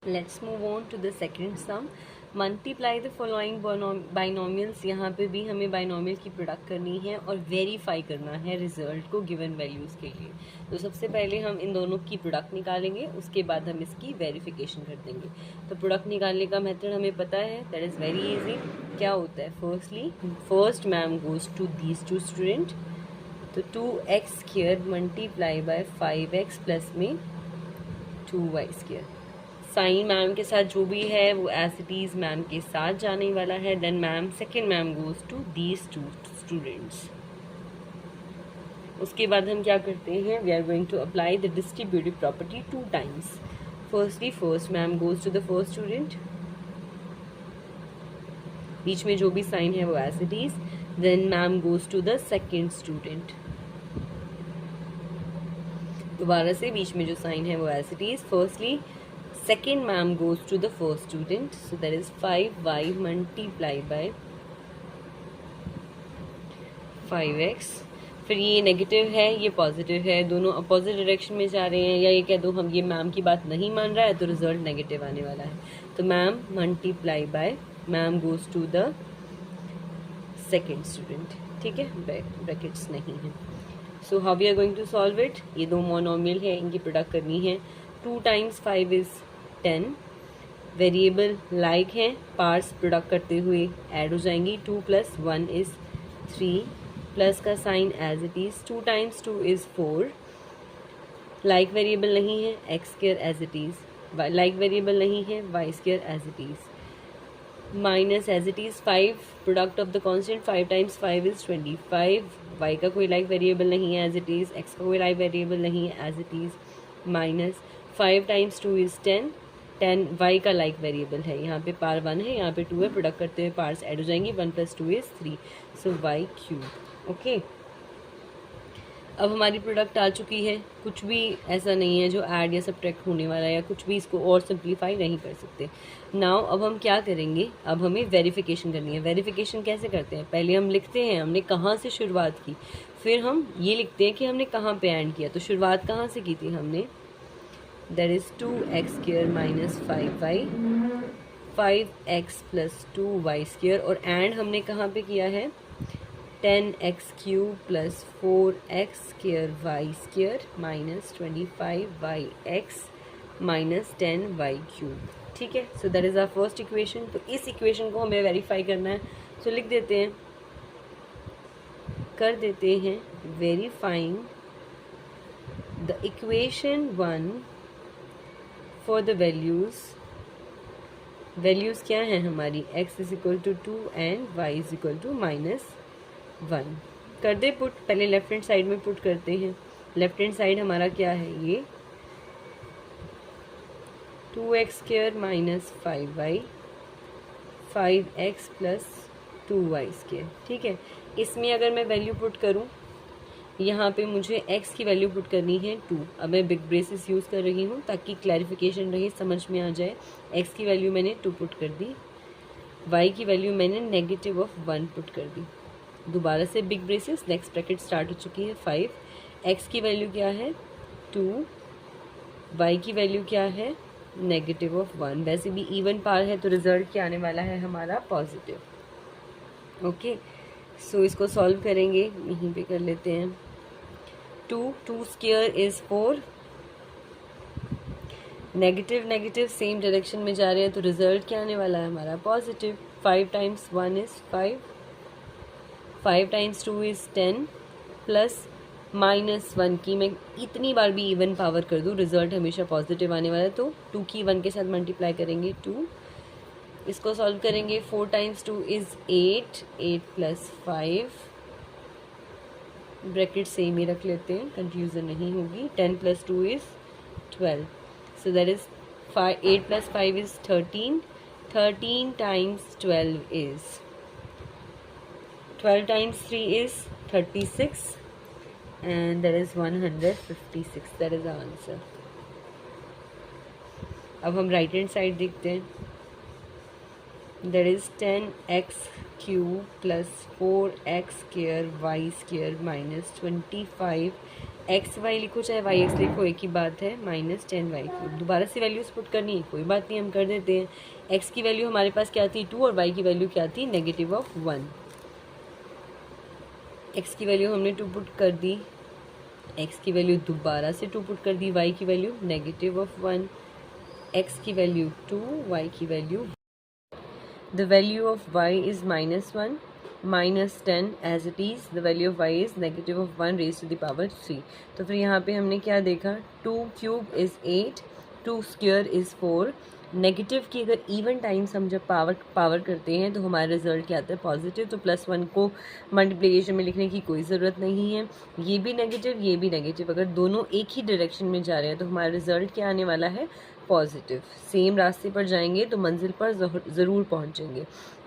Let's move on to the second sum. Multiply the following binomials. यहाँ पे भी हमें बाइनोमियल की प्रोडक्ट करनी है और वेरीफाई करना है रिजल्ट को गिवन वैल्यूज़ के लिए। तो सबसे पहले हम इन दोनों की प्रोडक्ट निकालेंगे, उसके बाद हम इसकी वेरिफिकेशन कर देंगे। तो प्रोडक्ट निकालने का मेथड हमें पता है, दैट इज़ वेरी इजी। क्या होता है, first ma'am goes to these two student, तो 2x² multiply by 5x plus में 2y²। साइन मैम के साथ जो भी है वो एज इट इज़ मैम के साथ जाने वाला है। Then second ma'am goes to these two students. उसके बाद हम क्या करते हैं, we are going to apply the distributive property 2 times. Firstly first ma'am goes to the first student, बीच में जो भी साइन है वो as it is. Then ma'am goes to the second student, दोबारा से बीच में जो साइन है वो as it is. Firstly second ma'am goes to the first student, so that is 5y multiplied by 5x। फिर ये नेगेटिव है, ये पॉजिटिव है, दोनों अपोजिट डायरेक्शन में जा रहे हैं, या ये कह दो हम ये मैम की बात नहीं मान रहा है तो रिजल्ट नेगेटिव आने वाला है। तो ma'am multiply by ma'am goes to the second student, ठीक है, ब्रैकेट्स नहीं है। So how we are going to solve it, ये दो मोनोमियल है, इनकी प्रोडक्ट करनी है। 2 टाइम्स 5 इज 10। वेरिएबल लाइक है, पार्ट्स प्रोडक्ट करते हुए ऐड हो जाएंगी। 2 + 1 इज 3, प्लस का sign as it is. 2 times 2 is 4। Like variable नहीं है, x² as it is. Like variable नहीं है, y² as it is. Minus as it is 5, product of the constant 5 times 5 is 25। y का कोई like variable नहीं है as it is, x का कोई लाइक वेरिएबल नहीं है as it is. Minus 5 times 2 is 10। 10 y का लाइक वेरिएबल है, यहाँ पे पार 1 है, यहाँ पे 2 है, प्रोडक्ट करते हुए पार्ट्स ऐड हो जाएंगी। 1 + 2 इज 3, सो y³। ओके, अब हमारी प्रोडक्ट आ चुकी है। कुछ भी ऐसा नहीं है जो ऐड या सब्ट्रैक्ट होने वाला है, या कुछ भी इसको और सिंप्लीफाई नहीं कर सकते। नाउ अब हम क्या करेंगे, अब हमें वेरिफिकेशन करनी है। वेरिफिकेशन कैसे करते हैं, पहले हम लिखते हैं हमने कहाँ से शुरुआत की, फिर हम ये लिखते हैं कि हमने कहाँ पे एंड किया। तो शुरुआत कहाँ से की थी हमने, that is 2x² minus 5y, 5x plus 2y², और एंड हमने कहाँ पे किया है, 10x³ plus 4x² y² minus 25yx minus 10y³। ठीक है, so that is our first equation. तो इस इक्वेशन को हमें वेरीफाई करना है, सो लिख देते हैं, कर देते हैं verifying the equation 1 for the values क्या हैं हमारी, x is equal to 2 and y is equal to -1। कर दे पुट, पहले लेफ्ट हैंड साइड में पुट करते हैं। लेफ्ट हैंड साइड हमारा क्या है, ये 2x² minus 5y, 5x plus 2y²। ठीक है, इसमें अगर मैं वैल्यू पुट करूँ, यहाँ पे मुझे x की वैल्यू पुट करनी है 2। अब मैं बिग ब्रेसेस यूज़ कर रही हूँ ताकि क्लैरिफिकेशन रहे, समझ में आ जाए। x की वैल्यू मैंने 2 पुट कर दी, y की वैल्यू मैंने -1 पुट कर दी। दोबारा से big braces, next bracket start हो चुकी है 5। x की वैल्यू क्या है 2, y की वैल्यू क्या है -1। वैसे भी इवन पार है तो रिजल्ट क्या आने वाला है हमारा पॉजिटिव। ओके, सो इसको सॉल्व करेंगे, यहीं पे कर लेते हैं। 2² is 4, negative negative same direction में जा रहे हैं तो रिजल्ट क्या आने वाला है हमारा positive. 5 times 1 is 5, 5 times 2 is 10, plus -1 की मैं इतनी बार भी इवन पावर कर दूँ, रिजल्ट हमेशा पॉजिटिव आने वाला है। तो 2 की 1 के साथ मल्टीप्लाई करेंगे 2, इसको सॉल्व करेंगे। 4 टाइम्स 2 इज 8, 8 + 5, ब्रैकेट सेम ही रख लेते हैं, कंफ्यूजन नहीं होगी। 10 + 2 is 12, so that is 8 + 5 is 13, 13 times 12 is 12 times 3 is 36, and that is 156। That is the answer. अब हम राइट हैंड साइड देखते हैं, that is 10x³ plus 4x² y² minus 25 x y लिखो चाहे वाई एक्स लिखो, एक ही बात है, -10y3। दोबारा से वैल्यूज पुट करनी है, कोई बात नहीं, हम कर देते हैं। एक्स की वैल्यू हमारे पास क्या थी 2 और वाई की वैल्यू क्या थी -1। एक्स की वैल्यू हमने 2 पुट कर दी, एक्स की वैल्यू दोबारा से 2 पुट कर दी, वाई की वैल्यू -1, एक्स की वैल्यू 2, वाई की value, the value of y is -1, -10 as it is, the value of y is -1 raise to the power 3। तो फिर यहाँ पे हमने क्या देखा, 2 cube is 8, 2 square is 4। Negative की अगर इवन टाइम्स हम जब पावर करते हैं तो हमारा रिजल्ट क्या आता है, पॉजिटिव। तो +1 को मल्टीप्लिकेशन में लिखने की कोई ज़रूरत नहीं है, ये भी नेगेटिव ये भी नेगेटिव, अगर दोनों एक ही डायरेक्शन में जा रहे हैं तो हमारा रिजल्ट क्या आने वाला है, पॉजिटिव। सेम रास्ते पर जाएंगे तो मंजिल पर ज़रूर पहुंचेंगे।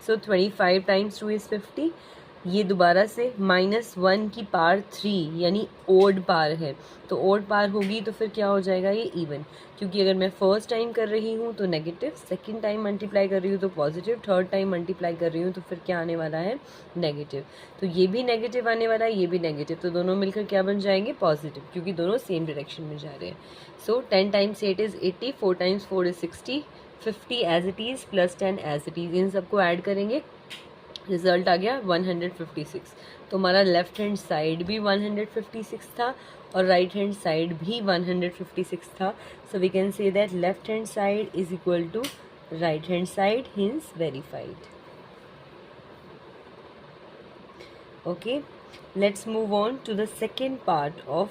सो 25 टाइम्स 2 इज़ 50। ये दोबारा से -1 की पावर 3 यानी ओड पार है, तो ओड पार होगी तो फिर क्या हो जाएगा, ये इवन। क्योंकि अगर मैं फर्स्ट टाइम कर रही हूँ तो नेगेटिव, सेकंड टाइम मल्टीप्लाई कर रही हूँ तो पॉजिटिव, थर्ड टाइम मल्टीप्लाई कर रही हूँ तो फिर क्या आने वाला है, नेगेटिव। तो ये भी नेगेटिव आने वाला है, ये भी नेगेटिव, तो दोनों मिलकर क्या बन जाएंगे, पॉजिटिव, क्योंकि दोनों सेम डायरेक्शन में जा रहे हैं। So 10 times 8 is 80, 4 times 4 is 60, 50 as it is +10 as it is. इन सबको ऐड करेंगे, रिजल्ट आ गया 156। तो हमारा लेफ्ट हैंड साइड भी 156 था और राइट हैंड साइड भी 156 था। So we can say that left hand side is equal to right hand side, hence verified. Okay, let's move on to the second part of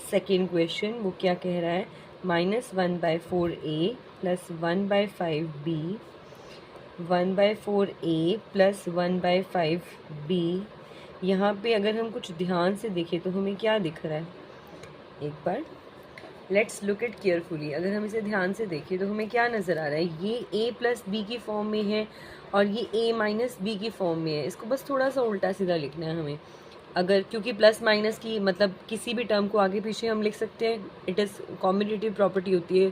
second question. वो क्या कह रहा है, -1/4a + 1/5b 1/4a + 1/5b। यहाँ पे अगर हम कुछ ध्यान से देखें तो हमें क्या दिख रहा है, एक बार लेट्स लुक इट केयरफुली। अगर हम इसे ध्यान से देखें तो हमें क्या नज़र आ रहा है, ये a + b की फॉर्म में है और ये a - b की फॉर्म में है। इसको बस थोड़ा सा उल्टा सीधा लिखना है हमें, अगर क्योंकि प्लस माइनस की मतलब किसी भी टर्म को आगे पीछे हम लिख सकते हैं, इट इज़ कॉम्बिनेटिव प्रॉपर्टी होती है,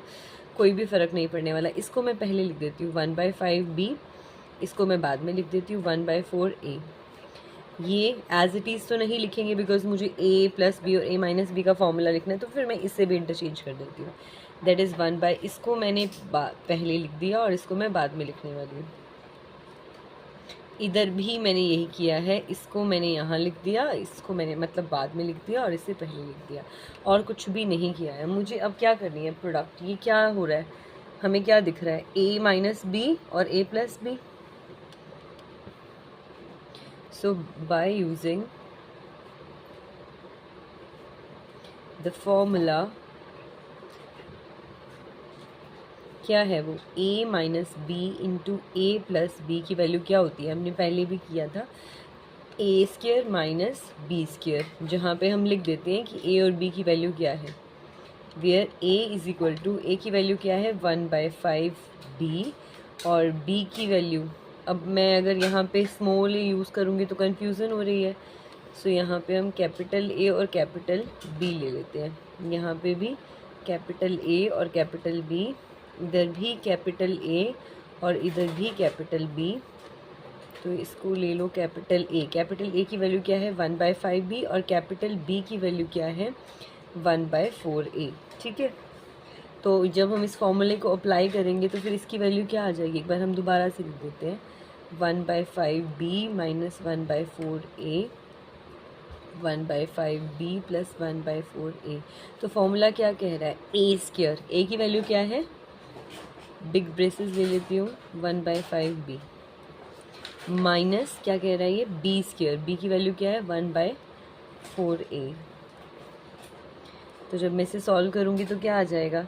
कोई भी फ़र्क नहीं पड़ने वाला। इसको मैं पहले लिख देती हूँ 1/5b, इसको मैं बाद में लिख देती हूँ 1/4a। ये एज इट इज़ तो नहीं लिखेंगे बिकॉज मुझे a + b और a - b का फॉर्मूला लिखना है, तो फिर मैं इससे भी इंटरचेंज कर देती हूँ। दैट इज़ 1/, इसको मैंने पहले लिख दिया और इसको मैं बाद में लिखने वाली हूँ। इधर भी मैंने यही किया है, इसको मैंने यहाँ लिख दिया, इसको मैंने मतलब बाद में लिख दिया और इससे पहले लिख दिया, और कुछ भी नहीं किया है। मुझे अब क्या करनी है प्रोडक्ट, ये क्या हो रहा है, हमें क्या दिख रहा है, a - b और a + b। So bye using the formula क्या है वो, a - b into a + b की वैल्यू क्या होती है, हमने पहले भी किया था, a² - b², जहाँ पे हम लिख देते हैं कि a और b की वैल्यू क्या है, where a is equal to, a की वैल्यू क्या है 1/5b और b की वैल्यू, अब मैं अगर यहाँ पे स्मॉल a यूज़ करूँगी तो कन्फ्यूज़न हो रही है। सो यहाँ पे हम कैपिटल A और कैपिटल B ले लेते हैं, यहाँ पे भी कैपिटल A और कैपिटल B, इधर भी कैपिटल A और इधर भी कैपिटल B। तो इसको ले लो कैपिटल A, कैपिटल A की वैल्यू क्या है 1/5b और कैपिटल B की वैल्यू क्या है 1/4a। ठीक है, तो जब हम इस फॉर्मूले को अप्लाई करेंगे तो फिर इसकी वैल्यू क्या आ जाएगी, एक बार हम दोबारा से लिख देते हैं, 1/5b - 1/4a 1/5b + 1/4a। तो फॉर्मूला क्या कह रहा है, a², a की वैल्यू क्या है, बिग ब्रेसेस ले लेती हूँ 1/5b, माइनस क्या कह रहा है ये b², b की वैल्यू क्या है 1/4a। तो जब मैं इसे सॉल्व करूँगी तो क्या आ जाएगा,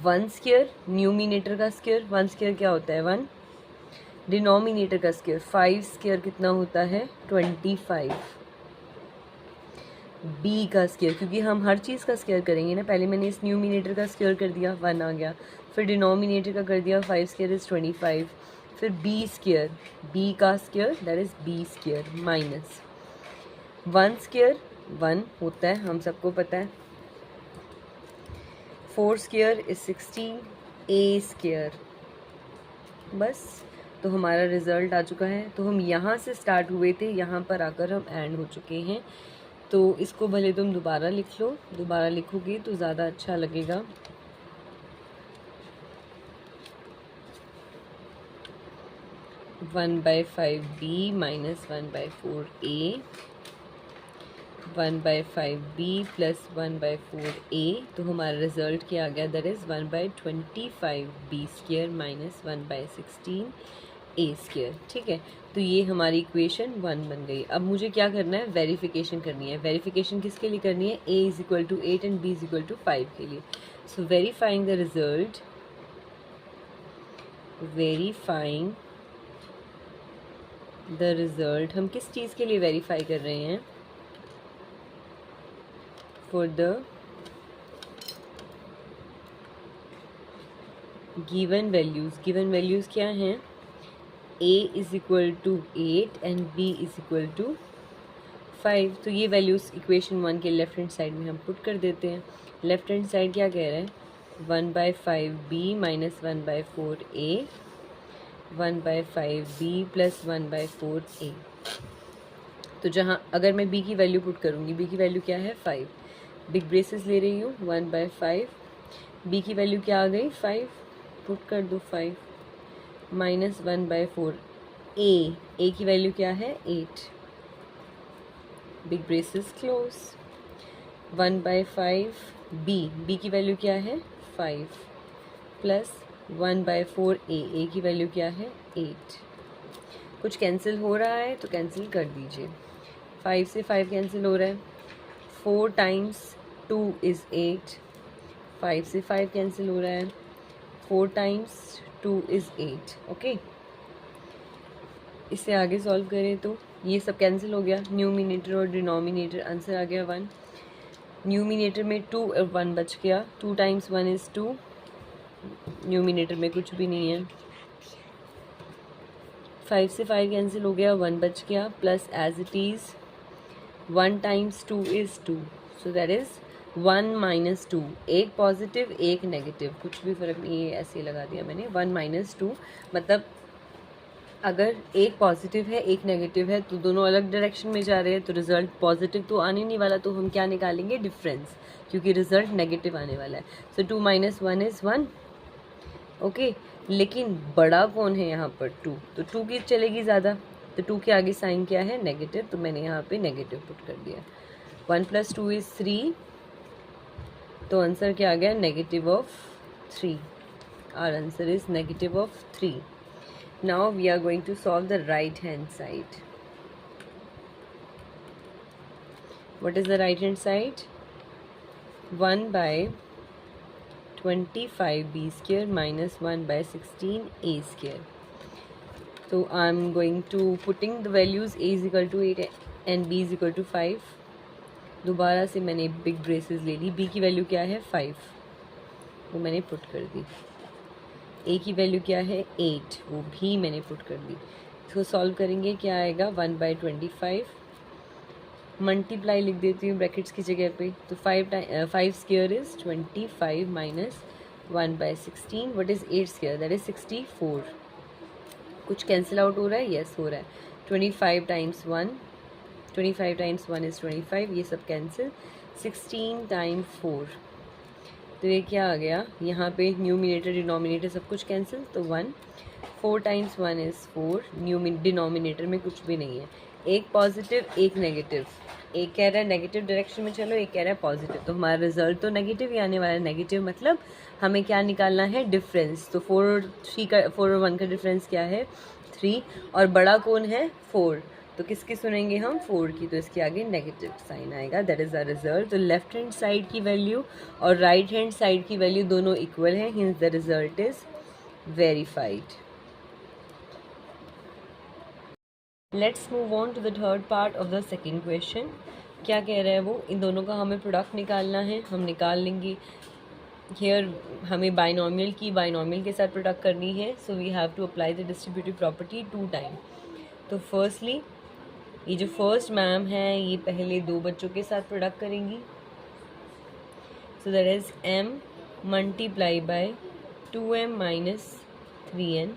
1² न्यूमिनेटर का स्क्वायर, 1² क्या होता है 1, डिनोमिनेटर का स्क्वायर 5² कितना होता है 25, b का स्क्वायर, क्योंकि हम हर चीज़ का स्क्वायर करेंगे ना, पहले मैंने इस न्यूमिनेटर का स्क्वायर कर दिया 1 आ गया, फिर डिनोमिनेटर का कर दिया 5² इज़ 25, फिर b² b का square that is b² minus 1² 1 होता है, हम सबको पता है, 4² इज़ 16 a²। बस, तो हमारा रिज़ल्ट आ चुका है। तो हम यहाँ से स्टार्ट हुए थे, यहाँ पर आकर हम एंड हो चुके हैं। तो इसको भले तुम दोबारा लिख लो, दोबारा लिखोगी तो ज़्यादा अच्छा लगेगा। One by five b minus 1/4 a, 1/5b plus 1/4 a, तो हमारा रिजल्ट क्या आ गया, that is 1/25b² minus 1/16 a²। ठीक है, तो ये हमारी इक्वेशन 1 बन गई। अब मुझे क्या करना है, वेरिफिकेशन करनी है। वेरिफिकेशन किसके लिए करनी है, a is equal to 8 and b is equal to 5 के लिए। So verifying the result, verifying the result, हम किस चीज़ के लिए वेरीफाई कर रहे हैं, for the given values। given values क्या हैं, a is equal to 8 and b is equal to 5। तो ये वैल्यूज़ इक्वेशन 1 के लेफ्ट हैंड साइड में हम पुट कर देते हैं। लेफ्ट हैंड साइड क्या कह रहा है, 1/5b minus 1/4 a, 1/5b plus 1/4 a। तो जहाँ अगर मैं b की वैल्यू पुट करूँगी, b की वैल्यू क्या है 5, बिग ब्रेसेस ले रही हूँ, 1/5, b की वैल्यू क्या आ गई 5, पुट कर दो 5, माइनस 1/4 a की वैल्यू क्या है 8, बिग ब्रेसेस क्लोज, 1/5 b की वैल्यू क्या है 5, प्लस 1/4 a की वैल्यू क्या है 8। कुछ कैंसिल हो रहा है तो कैंसिल कर दीजिए, 5 से 5 कैंसिल हो रहा है, 4 टाइम्स 2 इज़ 8, 5 से 5 कैंसिल हो रहा है, 4 टाइम्स 2 इज़ 8। ओके, इससे आगे सॉल्व करें तो ये सब कैंसिल हो गया, न्यूमिनेटर और डिनोमिनेटर, आंसर आ गया 1। न्यूमिनेटर में 2 और 1 बच गया, 2 टाइम्स 1 इज़ 2, न्यूमिनेटर में कुछ भी नहीं है, 5 से 5 कैंसिल हो गया, 1 बच गया, plus as it is 1 times 2 is 2, so that is 1 minus 2, एक पॉजिटिव एक नेगेटिव, कुछ भी फ़र्क नहीं है, ऐसे लगा दिया मैंने, 1 माइनस 2, मतलब अगर एक पॉजिटिव है एक नेगेटिव है तो दोनों अलग डायरेक्शन में जा रहे हैं, तो रिज़ल्ट पॉजिटिव तो आने नहीं वाला, तो हम क्या निकालेंगे, डिफरेंस, क्योंकि रिज़ल्ट नेगेटिव आने वाला है। सो 2 माइनस 1 इज़ 1। ओके, लेकिन बड़ा कौन है यहाँ पर 2, तो 2 की चलेगी ज़्यादा, तो 2 के आगे साइन क्या है नेगेटिव, तो मैंने यहाँ पे नेगेटिव पुट कर दिया। 1 + 2 इज़ 3, तो आंसर क्या आ गया, negative of 3। Our answer is negative of 3। Now we are going to solve the right hand side. What is the right hand side? 1/25b² minus 1/16a². So I am going to putting the values a is equal to 8 and b is equal to 5. दोबारा से मैंने big braces ले ली, b की value क्या है 5, वो मैंने put कर दी, a की वैल्यू क्या है 8, वो भी मैंने पुट कर दी। इसको सॉल्व करेंगे, क्या आएगा 1/25, मल्टीप्लाई लिख देती हूँ ब्रैकेट्स की जगह पे, तो 5² is 25 minus 1/16, what is 8², that is 64। कुछ कैंसिल आउट हो रहा है, यस हो रहा है, 25 टाइम्स 1, 25 टाइम्स 1 इज़ 25, ये सब कैंसिल, 16 टाइम्स 4, तो ये क्या आ गया, यहाँ पे न्यूमिनेटर डिनोमिनेटर सब कुछ कैंसिल, तो 1, 4 टाइम्स 1 इज़ 4, डिनोमिनेटर में कुछ भी नहीं है, एक पॉजिटिव एक नेगेटिव, एक कह रहा है नेगेटिव डायरेक्शन में चलो, एक कह रहा है पॉजिटिव, तो हमारा रिजल्ट तो नेगेटिव ही आने वाला है। नेगेटिव मतलब हमें क्या निकालना है, डिफरेंस, तो 4 और 1 का डिफरेंस क्या है 3, और बड़ा कौन है 4, तो किसकी सुनेंगे हम 4 की, तो इसके आगे नेगेटिव साइन आएगा, दैट इज़ द रिजल्ट। तो लेफ्ट हैंड साइड की वैल्यू और राइट हैंड साइड की वैल्यू दोनों इक्वल हैं, hence the result is verified. Let's move on to the third part of the second question. क्या कह रहा है वो, इन दोनों का हमें प्रोडक्ट निकालना है, हम निकाल लेंगे। हियर हमें बाइनोमियल के साथ प्रोडक्ट करनी है, so we have to apply the distributive property 2 time. तो फर्स्टली ये जो फर्स्ट मैम है ये पहले 2 बच्चों के साथ प्रोडक्ट करेंगी, so that is m multiply by 2m minus 3n,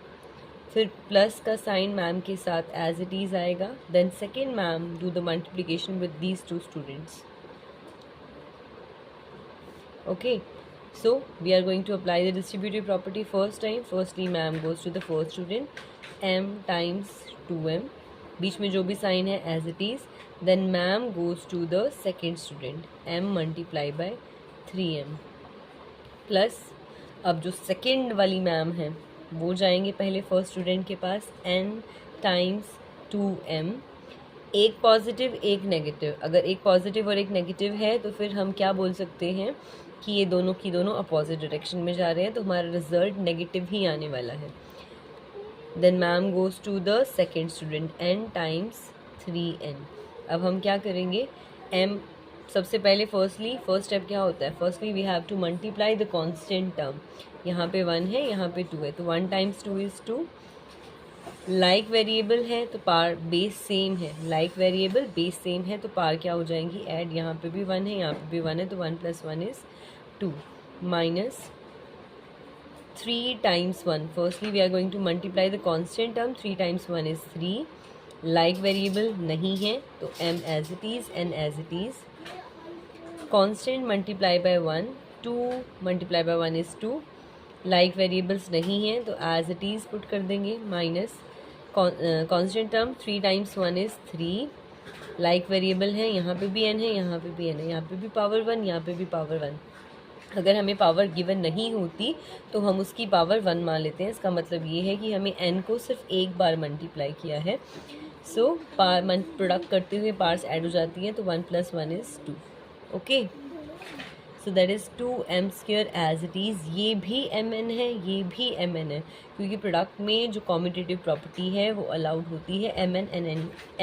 फिर प्लस का साइन मैम के साथ एज इट इज़ आएगा. Then second ma'am do the multiplication with these two students. Okay, so we are going to apply the distributive property first time. Firstly, ma'am goes to the first student, m times 2m, बीच में जो भी sign है as it is. Then ma'am goes to the second student, m multiply by 3m, plus अब जो second वाली ma'am है वो जाएंगे पहले फर्स्ट स्टूडेंट के पास, n टाइम्स 2m, एक पॉजिटिव एक नेगेटिव. अगर एक पॉजिटिव और एक नेगेटिव है तो फिर हम क्या बोल सकते हैं कि ये दोनों की दोनों अपोजिट डायरेक्शन में जा रहे हैं, तो हमारा रिजल्ट नेगेटिव ही आने वाला है. Then ma'am goes to the second student, n times 3n. अब हम क्या करेंगे, m सबसे पहले फर्स्ट स्टेप क्या होता है, firstly we have to multiply the constant term. यहाँ पे 1 है, यहाँ पे 2 है, तो 1 टाइम्स 2 इज़ 2. लाइक वेरिएबल है तो पार बेस सेम है, लाइक वेरिएबल बेस सेम है तो पार क्या हो जाएंगी, ऐड. यहाँ पे भी 1 है, यहाँ पे भी 1 है, तो 1 + 1 is 2, minus 3 times 1. Firstly we are going to multiply the constant term, 3 times 1 is 3. Like variable नहीं है तो m as it is, n as it is. Constant multiply by 1, 2 multiply by 1 is 2. Like variables नहीं है तो as it is put कर देंगे, minus constant term 3 times 1 is 3. Like variable है, यहाँ पे भी n है, यहाँ पे भी n है, यहाँ पे भी पावर 1, यहाँ पे भी पावर 1. अगर हमें पावर गिवन नहीं होती तो हम उसकी पावर 1 मान लेते हैं. इसका मतलब ये है कि हमें n को सिर्फ एक बार मल्टीप्लाई किया है. सो प्रोडक्ट करते हुए पार्ट्स ऐड हो जाती हैं, तो 1 + 1 is 2. Okay, so that is 2m² as it is. ये भी mn है, ये भी mn है, क्योंकि प्रोडक्ट में जो कॉम्यूटेटिव प्रॉपर्टी है वो अलाउड होती है. mn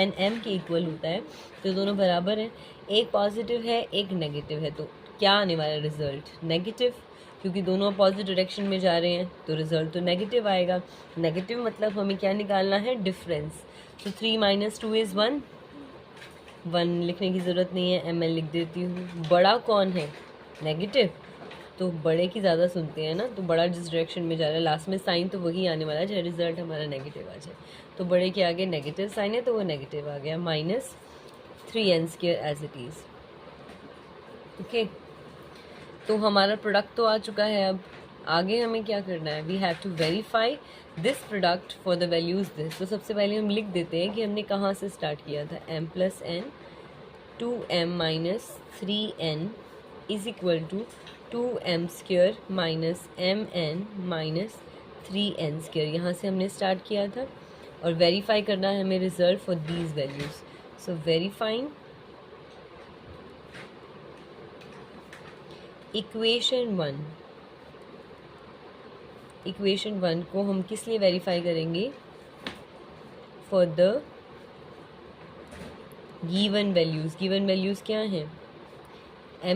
nm के इक्वल होता है, तो दोनों बराबर हैं. एक पॉजिटिव है एक नेगेटिव है, तो क्या आने वाला रिजल्ट, नेगेटिव, क्योंकि दोनों अपोजिट डायरेक्शन में जा रहे हैं तो रिजल्ट तो नेगेटिव आएगा. नेगेटिव मतलब हमें क्या निकालना है, डिफरेंस. तो 3 - 2 इज़ 1. 1 लिखने की ज़रूरत नहीं है, ml लिख देती हूँ. बड़ा कौन है, नेगेटिव, तो बड़े की ज़्यादा सुनते हैं ना, तो बड़ा जिस डायरेक्शन में जा रहा है लास्ट में साइन तो वही आने वाला है चाहे रिजल्ट हमारा नेगेटिव आ जाए. तो बड़े के आगे नेगेटिव साइन है तो वो नेगेटिव आ गया, minus 3n² as it is. Okay, तो हमारा प्रोडक्ट तो आ चुका है. अब आगे हमें क्या करना है, we have to verify this product for the values this. तो सबसे पहले हम लिख देते हैं कि हमने कहाँ से स्टार्ट किया था. m + n 2m - 3n is equal to 2m² - mn - 3n². यहाँ से हमने स्टार्ट किया था और वेरीफाई करना है हमें result for these values. So verifying equation 1 को हम किस लिए वेरीफाई करेंगे, for the given values. Given values क्या हैं,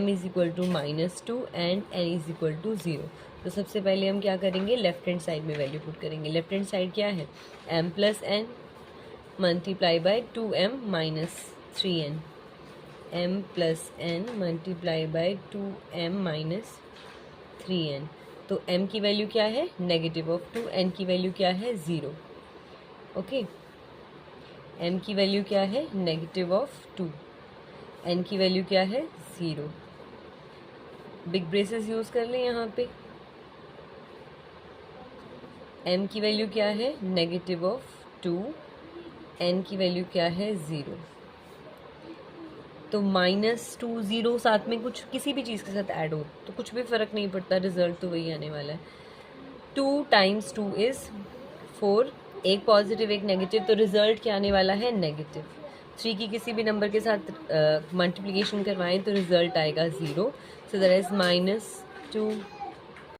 m is equal to -2 and n is equal to 0. तो सबसे पहले हम क्या करेंगे, लेफ्ट हैंड साइड में वैल्यू पुट करेंगे. लेफ्ट हैंड साइड क्या है, m + n multiply by 2m - 3n, m + n multiply by 2m - 3n. तो m की वैल्यू क्या है, -2, n की वैल्यू क्या है, 0. ओके, m की वैल्यू क्या है, -2, n की वैल्यू क्या है, 0. बिग ब्रेसेस यूज़ कर लें यहाँ पे. m की वैल्यू क्या है, -2, n की वैल्यू क्या है, 0. तो -2 0 साथ में कुछ किसी भी चीज़ के साथ ऐड हो तो कुछ भी फ़र्क नहीं पड़ता, रिजल्ट तो वही आने वाला है. 2 टाइम्स 2 इज़ 4. एक पॉजिटिव एक नेगेटिव, तो रिजल्ट क्या आने वाला है, नेगेटिव. 3 की किसी भी नंबर के साथ मल्टीप्लिकेशन करवाएं तो रिजल्ट आएगा 0. So that is -2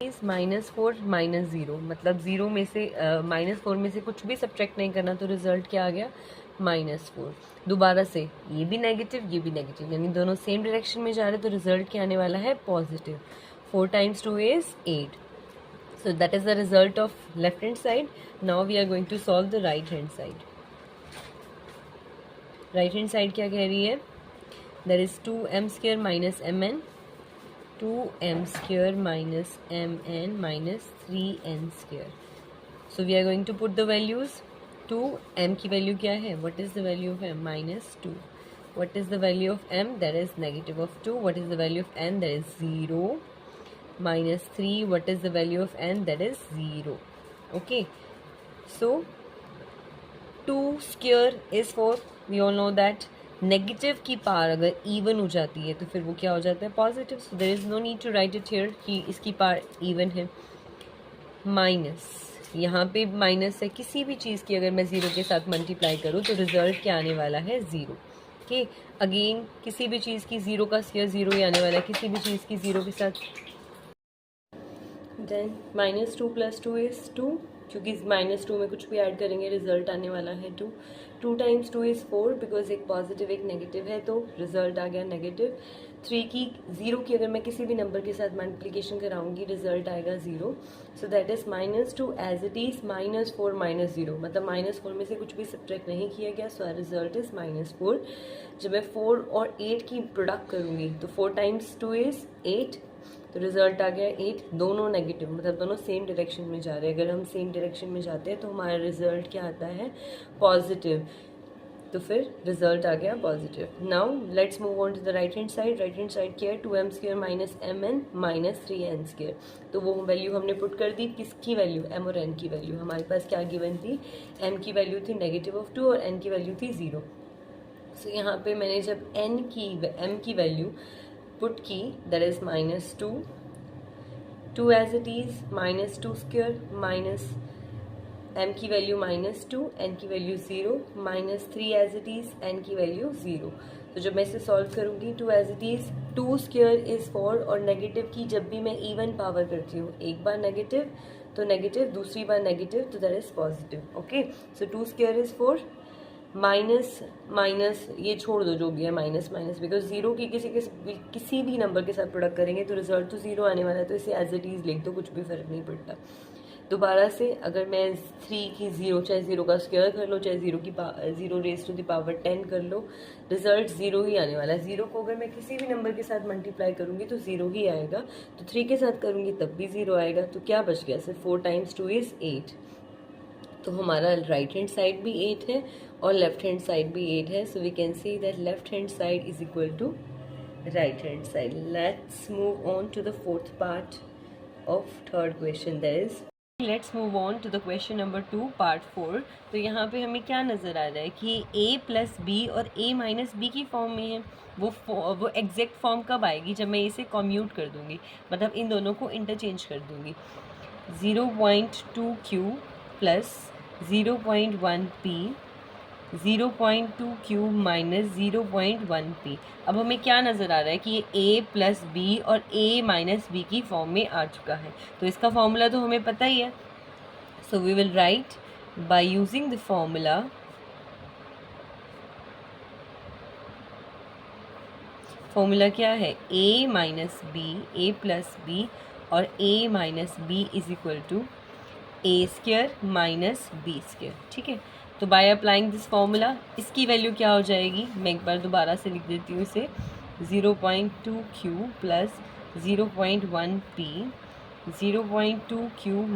is -4 - 0. मतलब 0 में से -4 में से कुछ भी सब्ट्रैक्ट नहीं करना, तो रिजल्ट क्या आ गया, -4. दोबारा से ये भी नेगेटिव ये भी नेगेटिव, यानी दोनों सेम डायरेक्शन में जा रहे हैं, तो रिजल्ट क्या आने वाला है, positive. 4 times 2 is 8. So that is the result of left hand side. Now we are going to solve the right hand side. Right hand side क्या कह रही है, that is 2m² - mn, 2m² - mn - 3n². So we are going to put the values. 2, m की value क्या है? What is the value of m? -2. What is the value of m? That is negative of 2. What is the value of n? That is 0. -3. What is the value of n? That is 0. Okay, so 2 square is 4. We all know that negative की power अगर even हो जाती है तो फिर वो क्या हो जाता है? Positive. So there is no need to write it here कि इसकी पावर इवन है. माइनस, यहाँ पे माइनस है. किसी भी चीज़ की अगर मैं ज़ीरो के साथ मल्टीप्लाई करूँ तो रिजल्ट क्या आने वाला है? ज़ीरो. ओके, अगेन किसी भी चीज़ की ज़ीरो का स्क्वायर ज़ीरो ही आने वाला है, किसी भी चीज़ की ज़ीरो के साथ. देन -2 + 2 इज़ 2, क्योंकि -2 में कुछ भी ऐड करेंगे रिजल्ट आने वाला है 2. 2 × 2 इज़ 4, बिकॉज एक पॉजिटिव एक नेगेटिव है तो रिजल्ट आ गया नेगेटिव. 3 की 0 की अगर मैं किसी भी नंबर के साथ मल्टीप्लिकेशन कराऊंगी रिजल्ट आएगा 0. So that is -2 as it is. -4 -0 मतलब -4 में से कुछ भी सब्ट्रैक्ट नहीं किया गया. सो रिजल्ट इज़ -4. जब मैं 4 और 8 की प्रोडक्ट करूँगी तो 4 × 2 इज़ 8, तो रिजल्ट आ गया 8. दोनों नेगेटिव मतलब दोनों सेम डायरेक्शन में जा रहे हैं. अगर हम सेम डायरेक्शन में जाते हैं तो हमारा रिजल्ट क्या आता है? पॉजिटिव. तो फिर रिजल्ट आ गया positive. Now let's move on to the right hand side. Right hand side क्या है? 2m² - mn - 3n². तो वो वैल्यू हमने पुट कर दी. किसकी वैल्यू? m और n की वैल्यू. हमारे पास क्या गिवन थी? m की वैल्यू थी -2 और n की वैल्यू थी 0. सो यहाँ पे मैंने जब m की वैल्यू पुट की, that is -2. 2 as it is, -2² minus m की वैल्यू -2, n की value 0, -3 as it is, n की वैल्यू 0. तो जब मैं इसे सॉल्व करूंगी 2 एज इट इज, 2² इज 4. और नेगेटिव की जब भी मैं इवन पावर करती हूँ, एक बार नेगेटिव तो नेगेटिव, दूसरी बार नेगेटिव तो that is positive. Okay, so 2² is 4. Minus minus ये छोड़ दो जो भी है, माइनस माइनस, बिकॉज जीरो की किसी भी नंबर के साथ प्रोडक्ट करेंगे तो रिजल्ट तो जीरो आने वाला है. तो इसे एज इट इज़ लिख दो, कुछ भी फर्क नहीं पड़ता. दोबारा से अगर मैं 3 की 0, चाहे 0 का स्क्वायर कर लो, चाहे 0 रेज़ टू द पावर 10 कर लो, रिजल्ट 0 ही आने वाला है. 0 को अगर मैं किसी भी नंबर के साथ मल्टीप्लाई करूँगी तो 0 ही आएगा. तो 3 के साथ करूँगी तब भी 0 आएगा. तो क्या बच गया? सिर्फ 4 × 2 इज़ 8. तो हमारा राइट हैंड साइड भी 8 है और लेफ्ट हैंड साइड भी 8 है. So we can see that left hand side is equal to right hand side. Let's move on to the fourth part of third question. That is let's move on to the question number 2 part 4. तो यहाँ पे हमें क्या नज़र आ रहा है कि a + b और a - b की फॉर्म में है. वो एग्जैक्ट फॉर्म कब आएगी? जब मैं इसे कम्यूट कर दूँगी, मतलब इन दोनों को इंटरचेंज कर दूँगी. 0.2q + 0.1p, 0.2q - 0.1p. अब हमें क्या नज़र आ रहा है कि ये a + b और a - b की फॉर्म में आ चुका है. तो इसका फॉर्मूला तो हमें पता ही है. So we will write by using the formula. Formula क्या है? a - b, a + b और a - b is equal to a² - b². ठीक है, तो बाय अप्लाइंग दिस फॉर्मूला इसकी वैल्यू क्या हो जाएगी? मैं एक बार दोबारा से लिख देती हूँ इसे. 0.2q + 0.1p, 0.2q -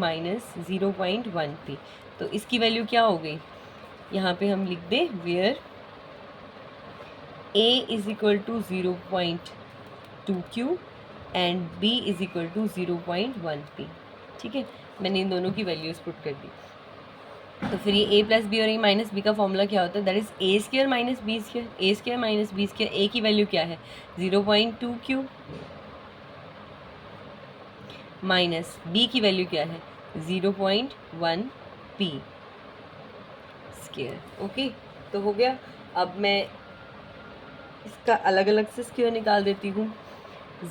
0.1p. तो इसकी वैल्यू क्या हो गई? यहाँ पे हम लिख दें where a is equal to 0.2q and b is equal to 0.1p. ठीक है, मैंने इन दोनों की वैल्यूज पुट कर दी. तो फिर ये a + b और a - b का फॉर्मूला क्या होता है? That is a² - b². a² - b². a की वैल्यू क्या है? 0.2q माइनस b की वैल्यू क्या है? 0.1p². ओके, तो हो गया. अब मैं इसका अलग अलग से स्क्वायर निकाल देती हूँ.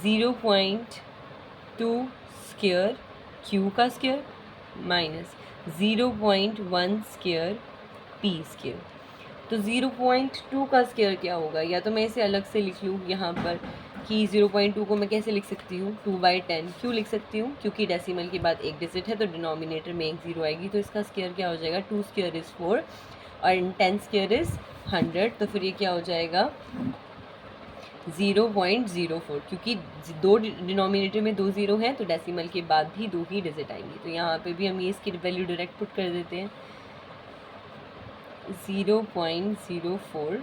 0.2² q का स्क्वायर माइनस 0.1² p². तो 0.2 का स्क्वायर क्या होगा? या तो मैं इसे अलग से लिख लूँ यहाँ पर कि 0.2 को मैं कैसे लिख सकती हूँ? 2/10. क्यों लिख सकती हूँ? क्योंकि डेसिमल के बाद एक डिजिट है तो डिनोमिनेटर में एक 0 आएगी. तो इसका स्क्वायर क्या हो जाएगा? 2² इज़ 4 और 10² इज़ 100. तो फिर ये क्या हो जाएगा? 0.04, क्योंकि दो डिनोमिनेटर में 2 ज़ीरो हैं तो डेसिमल के बाद भी 2 ही डिजिट आएंगी। तो यहाँ पे भी हम ये इसकी वैल्यू डायरेक्ट पुट कर देते हैं, 0.04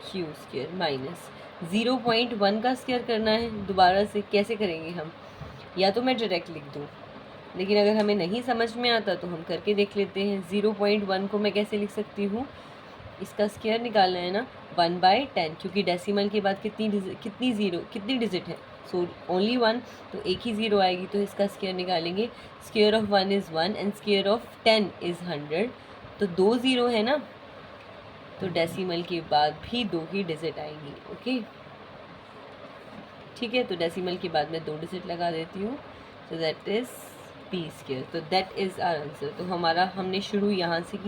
क्यू स्क्वायर माइनस 0.1 का स्क्वायर करना है। दोबारा से कैसे करेंगे हम, या तो मैं डायरेक्ट लिख दूँ, लेकिन अगर हमें नहीं समझ में आता तो हम करके देख लेते हैं। 0.1 को मैं कैसे लिख सकती हूँ, इसका स्क्वायर निकालना है ना, 1/10, क्योंकि डेसिमल के बाद कितनी डिजिट है, सो ओनली 1, तो एक ही ज़ीरो आएगी, तो इसका स्क्वायर निकालेंगे। Square of 1 is 1 and square of 10 is 100, तो 2 ज़ीरो है ना, तो डेसिमल के बाद भी 2 ही डिजिट आएंगी। ओके, ठीक है, तो डेसिमल के बाद मैं 2 डिजिट लगा देती हूँ, तो दैट इज़ पी स्क्वायर। तो दैट इज़ आर आंसर। तो हमारा हमने शुरू यहाँ से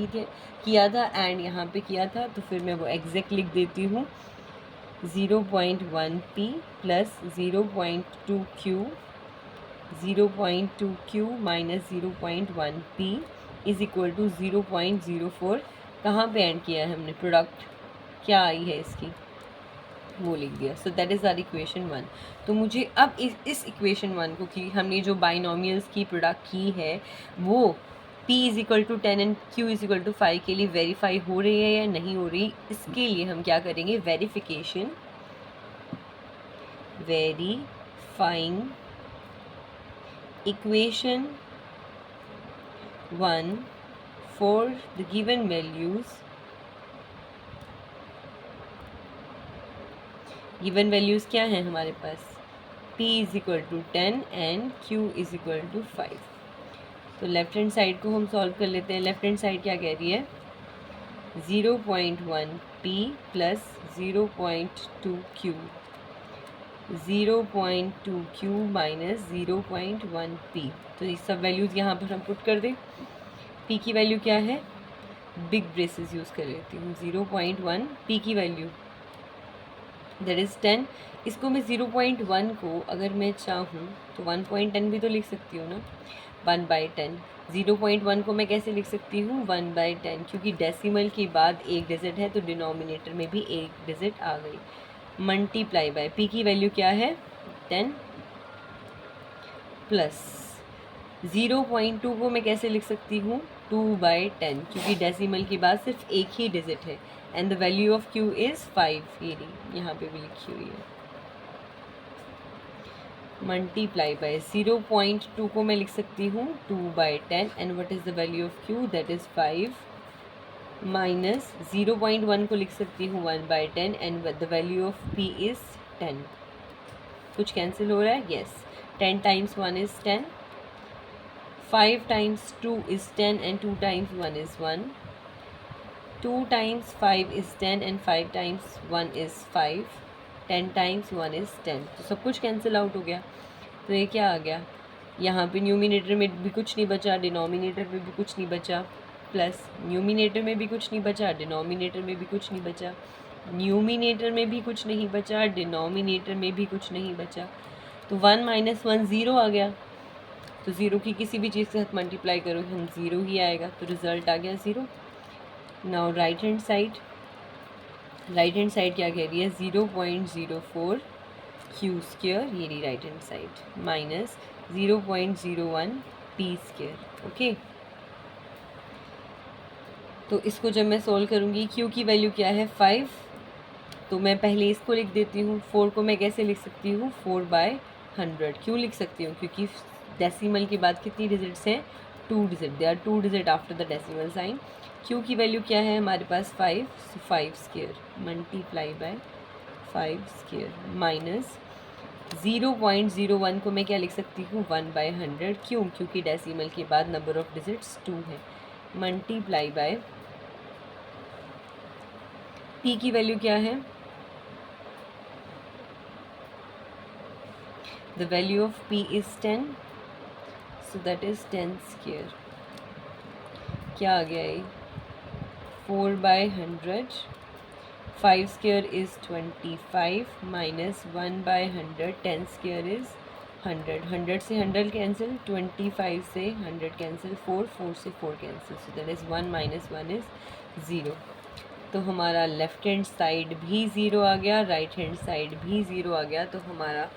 किया था एंड यहाँ पे किया था, तो फिर मैं वो एग्जैक्ट लिख देती हूँ, 0.1 p plus 0.2 q, 0.2 q minus 0.1 p is equal to 0.04। कहाँ पे एंड किया है हमने, प्रोडक्ट क्या आई है इसकी, वो लिख दिया। So that is our equation 1। तो मुझे अब इस इक्वेशन 1 को, कि हमने जो बाइनोमियल्स की प्रोडक्ट की है वो p is equal to 10 and q is equal to 5 के लिए वेरीफाई हो रही है या नहीं हो रही, इसके लिए हम क्या करेंगे, verifying equation 1 for the given values. Given values क्या हैं हमारे पास, p is equal to 10 and q is equal to 5। तो लेफ्ट हैंड साइड को हम सॉल्व कर लेते हैं। लेफ्ट हैंड साइड क्या कह रही है, 0.1 p plus 0.2 q, 0.2 q minus 0.1 p। तो ये सब वैल्यूज़ यहाँ पर हम पुट कर दें। p की वैल्यू क्या है, बिग ब्रेसेस यूज़ कर लेती हूँ, 0.1 p की वैल्यू दैट इज़ 10। इसको मैं 0.1 को अगर मैं चाहूँ तो 1.10 भी तो लिख सकती हूँ ना, 1/10। 0.1 को मैं कैसे लिख सकती हूँ, 1/10, क्योंकि डेसिमल के बाद एक डिजिट है तो डिनोमिनेटर में भी एक डिजिट आ गई। मल्टीप्लाई बाय p की वैल्यू क्या है, 10 प्लस 0.2 को मैं कैसे लिख सकती हूँ, 2/10, क्योंकि डेसिमल के बाद सिर्फ एक ही डिजिट है and the value of q is 5। ये यहाँ पे भी लिखी हुई है। मल्टीप्लाई बाय 0.2 को मैं लिख सकती हूँ 2/10 and what is the value of q, that is 5, minus 0.1 को लिख सकती हूँ 1/10 and the value of p is 10। कुछ कैंसिल हो रहा है, yes, 10 times 1 is 10, 5 times 2 is 10 and 2 times 1 is 1, 2 times 5 is 10 and 5 times 1 is 5, 10 times 1 is 10। तो सब कुछ कैंसिल आउट हो गया। तो ये क्या आ गया, यहाँ पे न्यूमिनेटर में भी कुछ नहीं बचा, डिनोमिनेटर में भी कुछ नहीं बचा, प्लस न्यूमिनेटर में भी कुछ नहीं बचा, डिनोमिनेटर में भी कुछ नहीं बचा, न्यूमिनेटर में भी कुछ नहीं बचा, डिनोमिनेटर में भी कुछ नहीं बचा। तो 1 माइनस 1 ज़ीरो आ गया। तो ज़ीरो की किसी भी चीज़ के साथ मल्टीप्लाई करो हम ज़ीरो ही आएगा, तो रिज़ल्ट आ गया zero. Now right hand side क्या कह रही है, 0.04 क्यू स्क्वायर, ये रही right hand side, minus 0.01 P square. Okay, तो इसको जब मैं सोल्व करूँगी, क्यू की वैल्यू क्या है 5, तो मैं पहले इसको लिख देती हूँ। 4 को मैं कैसे लिख सकती हूँ, 4/100। क्यों लिख सकती हूँ, क्योंकि डेसिमल के बाद कितनी डिजिट्स हैं, 2 digit, they are 2 digit after the decimal sign. Q की वैल्यू क्या है हमारे पास 5, सो 5 square multiply by 5 square minus 0.01 को मैं क्या लिख सकती हूँ, 1/100। क्यों, क्योंकि डेसिमल के बाद नंबर ऑफ डिजिट्स 2 है, मल्टीप्लाई बाय p की वैल्यू क्या है, the value of p is 10, so that is 10 square। क्या आ गया ये, 4/100, 5 square is 25 minus 1/100, 10 square is 100, 100 से 100 कैंसिल, 25 से 100 कैंसिल, 4 से 4 cancel, so that is 1 minus 1 is 0। तो हमारा लेफ्ट हैंड साइड भी ज़ीरो आ गया, राइट हैंड साइड भी ज़ीरो आ गया। तो हमारा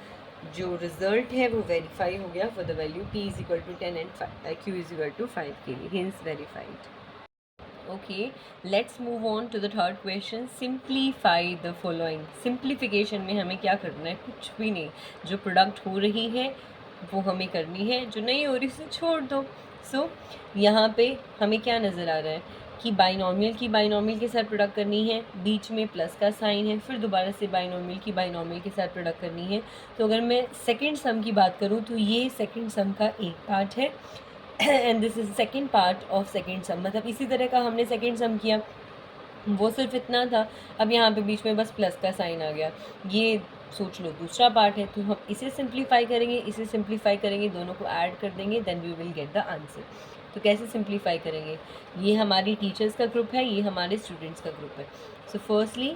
जो रिज़ल्ट है वो वेरीफाई हो गया for the value p is equal to 10 and q is equal to 5 के लिए, hence verified. Okay, let's move on to the third question. Simplify the following. Simplification में हमें क्या करना है? कुछ भी नहीं, जो प्रोडक्ट हो रही है वो हमें करनी है, जो नहीं हो रही उसे छोड़ दो। सो यहाँ पे हमें क्या नज़र आ रहा है कि बाइनॉमियल की बाइनॉमियल के साथ प्रोडक्ट करनी है, बीच में प्लस का साइन है, फिर दोबारा से बाइनॉमियल की बाइनॉमियल के साथ प्रोडक्ट करनी है। तो अगर मैं सेकंड सम की बात करूँ तो ये सेकंड सम का एक पार्ट है and this is second part of second सम। मतलब इसी तरह का हमने सेकंड सम किया, वो सिर्फ इतना था। अब यहाँ पे बीच में बस प्लस का साइन आ गया, ये सोच लो दूसरा पार्ट है। तो हम इसे सिंप्लीफाई करेंगे, इसे सिंप्लीफाई करेंगे, दोनों को ऐड कर देंगे, then we will get the answer. तो कैसे सिंप्लीफाई करेंगे? ये हमारी टीचर्स का ग्रुप है, ये हमारे स्टूडेंट्स का ग्रुप है। सो फर्स्टली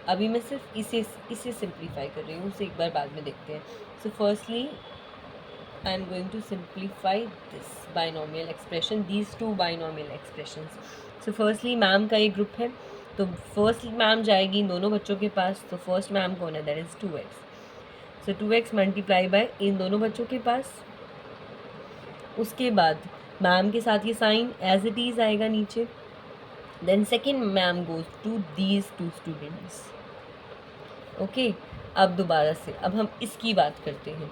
अभी मैं सिर्फ इसे सिंप्लीफाई कर रही हूँ, उसे एक बार बाद में देखते हैं। So firstly I am going to simplify this binomial expression, these two binomial expressions. So firstly ma'am का ये ग्रुप है, तो फर्स्ट मैम जाएगी इन दोनों बच्चों के पास। तो फर्स्ट मैम कौन है? That is 2x। So 2x multiply by इन दोनों बच्चों के पास। उसके बाद मैम के साथ ये साइन एज इट इज़ आएगा नीचे। Then second ma'am goes to these two students. Okay, अब दोबारा से अब हम इसकी बात करते हैं।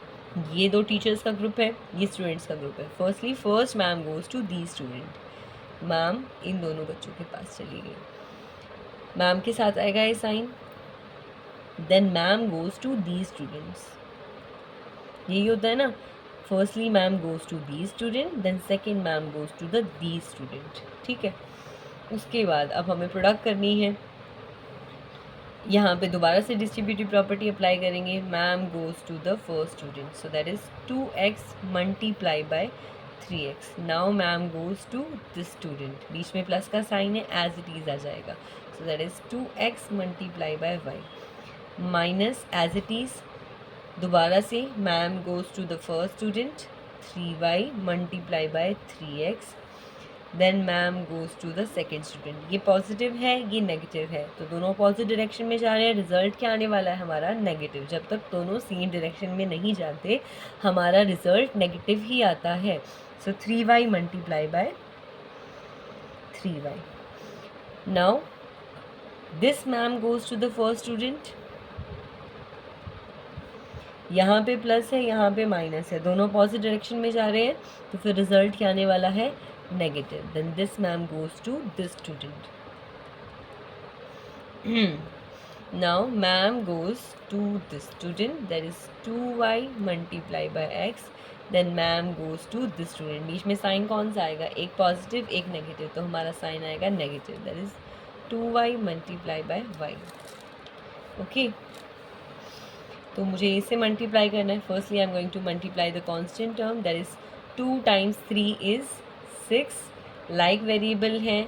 ये दो टीचर्स का ग्रुप है, ये स्टूडेंट्स का ग्रुप है। Firstly first ma'am goes to the student. Ma'am इन दोनों बच्चों के पास चली गई, मैम के साथ आएगा ये sign. Then ma'am goes to the students, यही होता है ना। Firstly ma'am goes to the student, then second ma'am goes to the the student. ठीक है, उसके बाद अब हमें प्रोडक्ट करनी है। यहाँ पे दोबारा से डिस्ट्रीब्यूटिव प्रॉपर्टी अप्लाई करेंगे। Ma'am goes to the first student, so that is 2x multiply by 3x। Now ma'am goes to this student, बीच में प्लस का साइन है, एज इट इज़ आ जाएगा। So that is 2x multiply by y minus as it is दोबारा से ma'am goes to the first student, 3y multiply by 3x। Then ma'am goes to the second student. ये positive है, ये negative है, तो दोनों अपोजिट डायरेक्शन में जा रहे हैं। रिजल्ट क्या आने वाला है हमारा? नेगेटिव। जब तक दोनों सेम डायरेक्शन में नहीं जाते हमारा रिजल्ट नेगेटिव ही आता है। So 3y multiply by 3y। Now this ma'am goes to the first student, यहाँ पे प्लस है, यहाँ पे माइनस है, दोनों अपोजिट डायरेक्शन में जा रहे हैं, तो फिर रिजल्ट क्या आने वाला है? negative. Then this ma'am goes to this student. Now ma'am goes to this student, that is 2y multiplied by x. Then ma'am goes to this student. बीच में साइन कौन सा आएगा? एक पॉजिटिव एक नेगेटिव, तो हमारा साइन आएगा negative, that is 2y multiplied by y. Okay, तो मुझे इसे मल्टीप्लाई करना है। Firstly I am going to multiply the constant term, that is 2 times 3 is 6। Like variable है,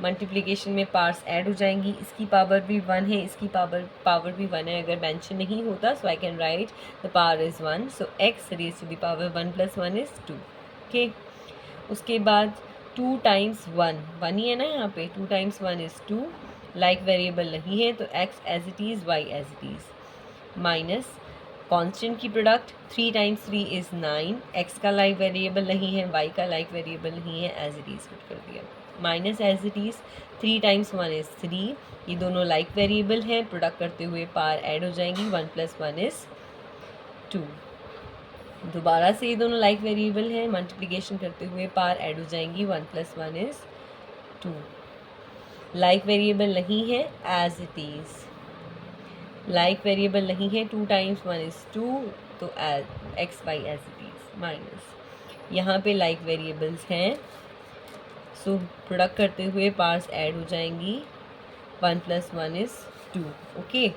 मल्टीप्लिकेशन में पार्ट्स ऐड हो जाएंगी। इसकी पावर भी 1 है, इसकी पावर भी 1 है। अगर मेंशन नहीं होता so I can write the power is 1, so x raised to the power 1 + 1 is 2। Okay, उसके बाद 2 times 1 1 ही है ना यहाँ पे, 2 times 1 इज़ 2। लाइक वेरिएबल नहीं है तो x as it is, y as it is, minus constant की प्रोडक्ट 3 times 3 इज़ 9। x का लाइक वेरिएबल नहीं है, y का लाइक वेरिएबल नहीं है, एज इट इज़ पुट कर दिया। Minus as it is 3 times 1 is 3। ये दोनों लाइक वेरिएबल हैं, प्रोडक्ट करते हुए पावर ऐड हो जाएंगी, 1 + 1 इज़ 2। दोबारा से ये दोनों लाइक वेरिएबल हैं, मल्टीप्लिकेशन करते हुए पावर ऐड हो जाएंगी, 1 + 1 इज़ 2। लाइक वेरिएबल नहीं है, as it is. Like variable नहीं है, 2 times 1 इज़ 2, तो X Y as it is, minus यहाँ पे लाइक वेरिएबल्स हैं, सो प्रोडक्ट करते हुए पार्ट्स ऐड हो जाएंगी, 1 + 1 इज़ 2। ओके,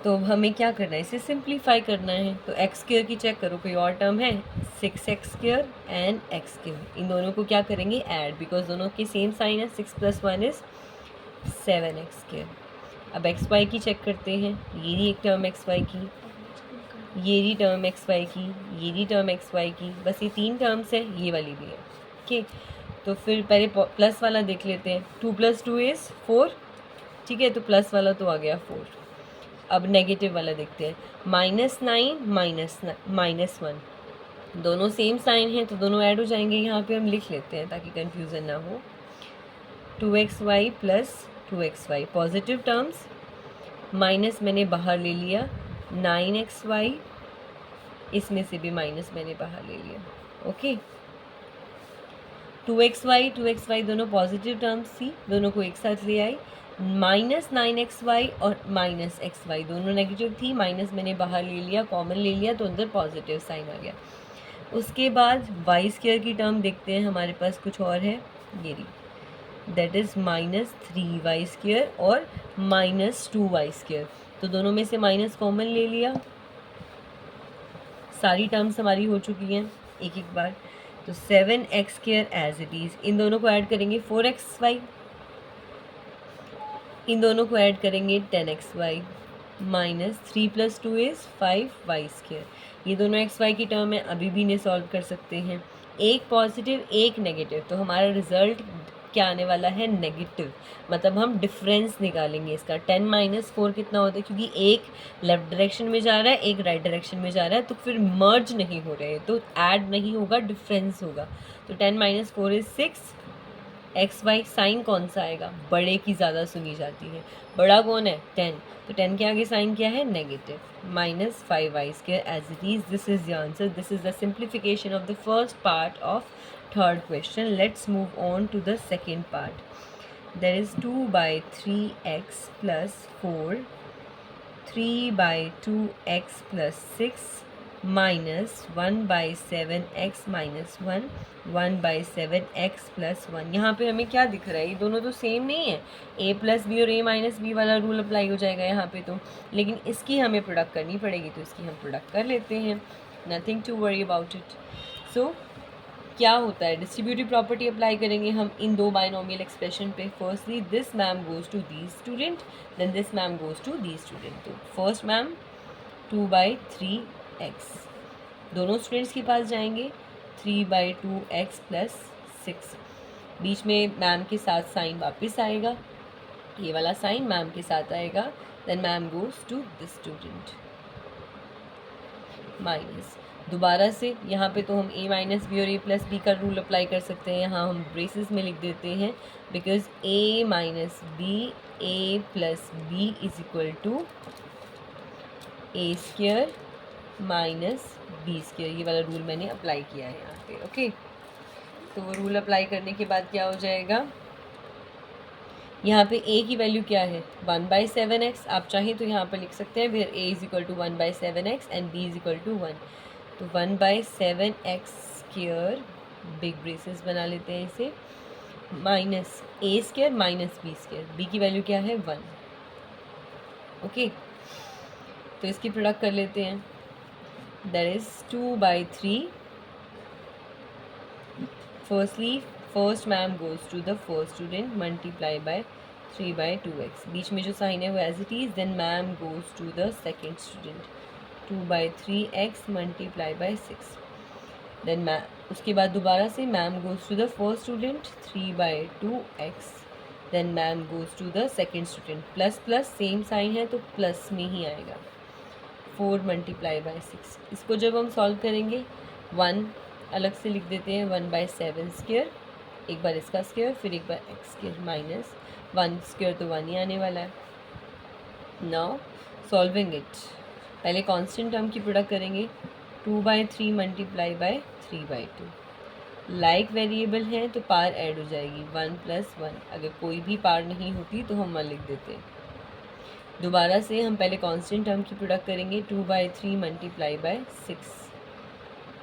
तो अब हमें क्या करना है? इसे सिंप्लीफाई करना है। तो x² की चेक करो, कोई और टर्म है? 6x² एंड x², इन दोनों को क्या करेंगे? ऐड, बिकॉज दोनों के सेम साइन है। 6 + 1 इज़ 7x²। अब xy की चेक करते हैं। ये रही एक टर्म xy की, ये रही टर्म xy की, ये रही टर्म xy की, बस ये 3 टर्म्स है, ये वाली भी है। ओके, तो फिर पहले प्लस वाला देख लेते हैं। 2 + 2 इज़ 4, ठीक है, तो प्लस वाला तो आ गया 4। अब नेगेटिव वाला देखते हैं। -9 -1, दोनों सेम साइन हैं तो दोनों ऐड हो जाएंगे। यहाँ पे हम लिख लेते हैं ताकि कंफ्यूजन ना हो। 2xy + 2xy positive terms, minus मैंने बाहर ले लिया, 9xy, इसमें से भी माइनस मैंने बाहर ले लिया। ओके, 2xy दोनों पॉजिटिव टर्म्स थी, दोनों को एक साथ ले आई। -9xy और -xy दोनों नेगेटिव थी, माइनस मैंने बाहर ले लिया, कॉमन ले लिया, तो अंदर पॉजिटिव साइन आ गया। उसके बाद y² की टर्म देखते हैं, हमारे पास कुछ और है, ये रही, दैट इज़ -3y² और -2y²। तो दोनों में से माइनस कॉमन ले लिया, सारी टर्म्स हमारी हो चुकी हैं एक एक बार। तो 7x² एज इट इज़, इन दोनों को ऐड करेंगे 4xy, इन दोनों को ऐड करेंगे 10xy, -3 + 2 इज़ 5y²। ये दोनों xy की टर्म है, अभी भी इन्हें सॉल्व कर सकते हैं। एक पॉजिटिव एक नेगेटिव, तो हमारा रिजल्ट क्या आने वाला है, नेगेटिव। मतलब हम डिफरेंस निकालेंगे इसका। 10 - 4 कितना होता है, क्योंकि एक लेफ्ट डायरेक्शन में जा रहा है, एक राइट डायरेक्शन में जा रहा है, तो फिर मर्ज नहीं हो रहे, तो ऐड नहीं होगा, डिफरेंस होगा। तो 10 - 4 इज़ 6। XY साइन कौन सा आएगा, बड़े की ज़्यादा सुनी जाती है, बड़ा कौन है, 10, तो 10 के आगे साइन क्या है, negative, -5y² as it is. This is the answer. This is the simplification of the first part of third question. Let's move on to the second part. There is 2/3x + 4, 3/2x + 6, -1/7x - 1, 1/7x + 1। यहाँ पे हमें क्या दिख रहा है, ये दोनों तो सेम नहीं है, a + b और a - b वाला रूल अप्लाई हो जाएगा यहाँ पे तो, लेकिन इसकी हमें प्रोडक्ट करनी पड़ेगी, तो इसकी हम प्रोडक्ट कर लेते हैं। Nothing to worry about it. So क्या होता है, डिस्ट्रीब्यूटिव प्रॉपर्टी अप्लाई करेंगे हम इन दो बाइनोमियल एक्सप्रेशन पे। Firstly this ma'am goes to the student, then this ma'am goes to the student. तो फर्स्ट मैम 2/3x, दोनों स्टूडेंट्स के पास जाएंगे, 3/2x + 6, बीच में मैम के साथ साइन वापस आएगा, ये वाला साइन मैम के साथ आएगा, then ma'am goes to the student, minus, दोबारा से यहाँ पे तो हम a - b और a + b का रूल अप्लाई कर सकते हैं, यहाँ हम ब्रेसेस में लिख देते हैं, because a - b, a + b is equal to a² - b²। ये वाला रूल मैंने अप्लाई किया है यहाँ पे। ओके, तो वो रूल अप्लाई करने के बाद क्या हो जाएगा, यहाँ पे a की वैल्यू क्या है, 1/7x, आप चाहें तो यहाँ पर लिख सकते हैं where a = 1/7x and b = 1, तो 1/7x², बिग ब्रेसेस बना लेते हैं इसे, -a² - b², b की वैल्यू क्या है, 1। ओके, तो इसकी प्रोडक्ट कर लेते हैं। That is 2/3, firstly first ma'am goes to the first student, multiply by 3/2x, बीच में जो साइन है वो as it is, then ma'am goes to the second student, 2/3x multiply by 6, then ma'am उसके बाद दोबारा से ma'am goes to the first student, 3/2x, then ma'am goes to the second student, plus plus same sign है तो plus में ही आएगा, 4 multiply by 6। इसको जब हम सॉल्व करेंगे, 1 अलग से लिख देते हैं, 1/7², एक बार इसका स्क्वायर फिर एक बार x² माइनस 1² तो 1 ही आने वाला है। नाउ सॉल्विंग इट, पहले कांस्टेंट टर्म की प्रोडक्ट करेंगे, 2/3 मल्टीप्लाई बाय 3/2, लाइक वेरिएबल है तो पार ऐड हो जाएगी, 1 + 1, अगर कोई भी पार नहीं होती तो हम 1 लिख देते हैं। दोबारा से हम पहले कांस्टेंट टर्म की प्रोडक्ट करेंगे, 2/3 मल्टीप्लाई बाय 6,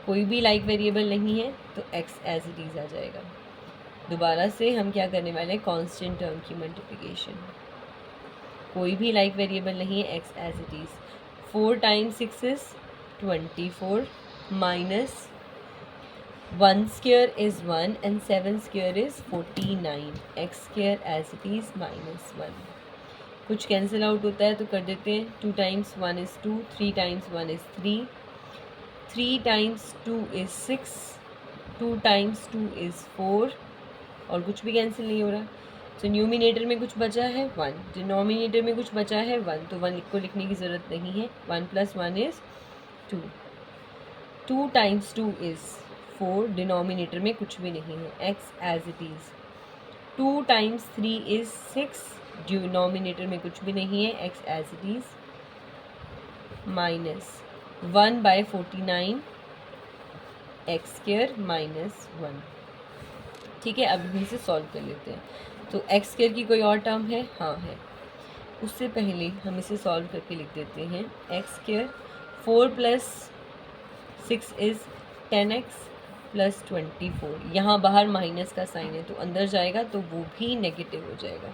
कोई भी लाइक वेरिएबल नहीं है तो x एज इट इज़ आ जाएगा। दोबारा से हम क्या करने वाले हैं, कांस्टेंट टर्म की मल्टीप्लिकेशन, कोई भी लाइक वेरिएबल नहीं है, x as it is, 4 × 6 is 24, minus 1² is 1 and 7² is 49, x² as it is -1, कुछ कैंसिल आउट होता है तो कर देते हैं, 2 × 1 इज़ 2, 3 × 1 इज़ 3, 3 × 2 इज़ 6, 2 × 2 इज़ 4, और कुछ भी कैंसिल नहीं हो रहा। तो न्यूमिनेटर में कुछ बचा है 1, डिनोमिनेटर में कुछ बचा है 1, तो 1 को लिखने की ज़रूरत नहीं है। 1 + 1 इज़ 2, 2 × 2 इज़ 4, डिनोमिनेटर में कुछ भी नहीं है, x as it is. 2 × 3 is 6, denominator में कुछ भी नहीं है, x as it is, minus 1/49 x² minus 1। ठीक है, अब हम इसे सॉल्व कर लेते हैं। तो x² की कोई और टर्म है? हाँ है। उससे पहले हम इसे सॉल्व करके लिख देते हैं। x², 4 + 6 is 10x + 24। यहाँ बाहर माइनस का साइन है तो अंदर जाएगा तो वो भी नेगेटिव हो जाएगा।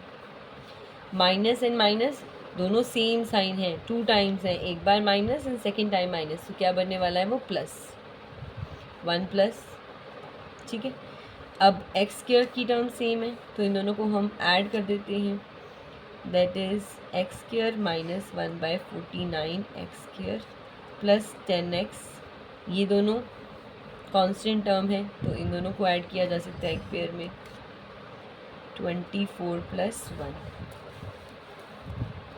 माइनस एंड माइनस दोनों सेम साइन है, 2 टाइम्स है, एक बार minus and second time minus, तो क्या बनने वाला है वो प्लस, 1 प्लस। ठीक है, अब x² की टर्म सेम है तो इन दोनों को हम ऐड कर देते हैं। That is x² minus 1/49 x² plus 10x। ये दोनों कांस्टेंट टर्म है तो इन दोनों को ऐड किया जा सकता है एक पेयर में, 24 + 1।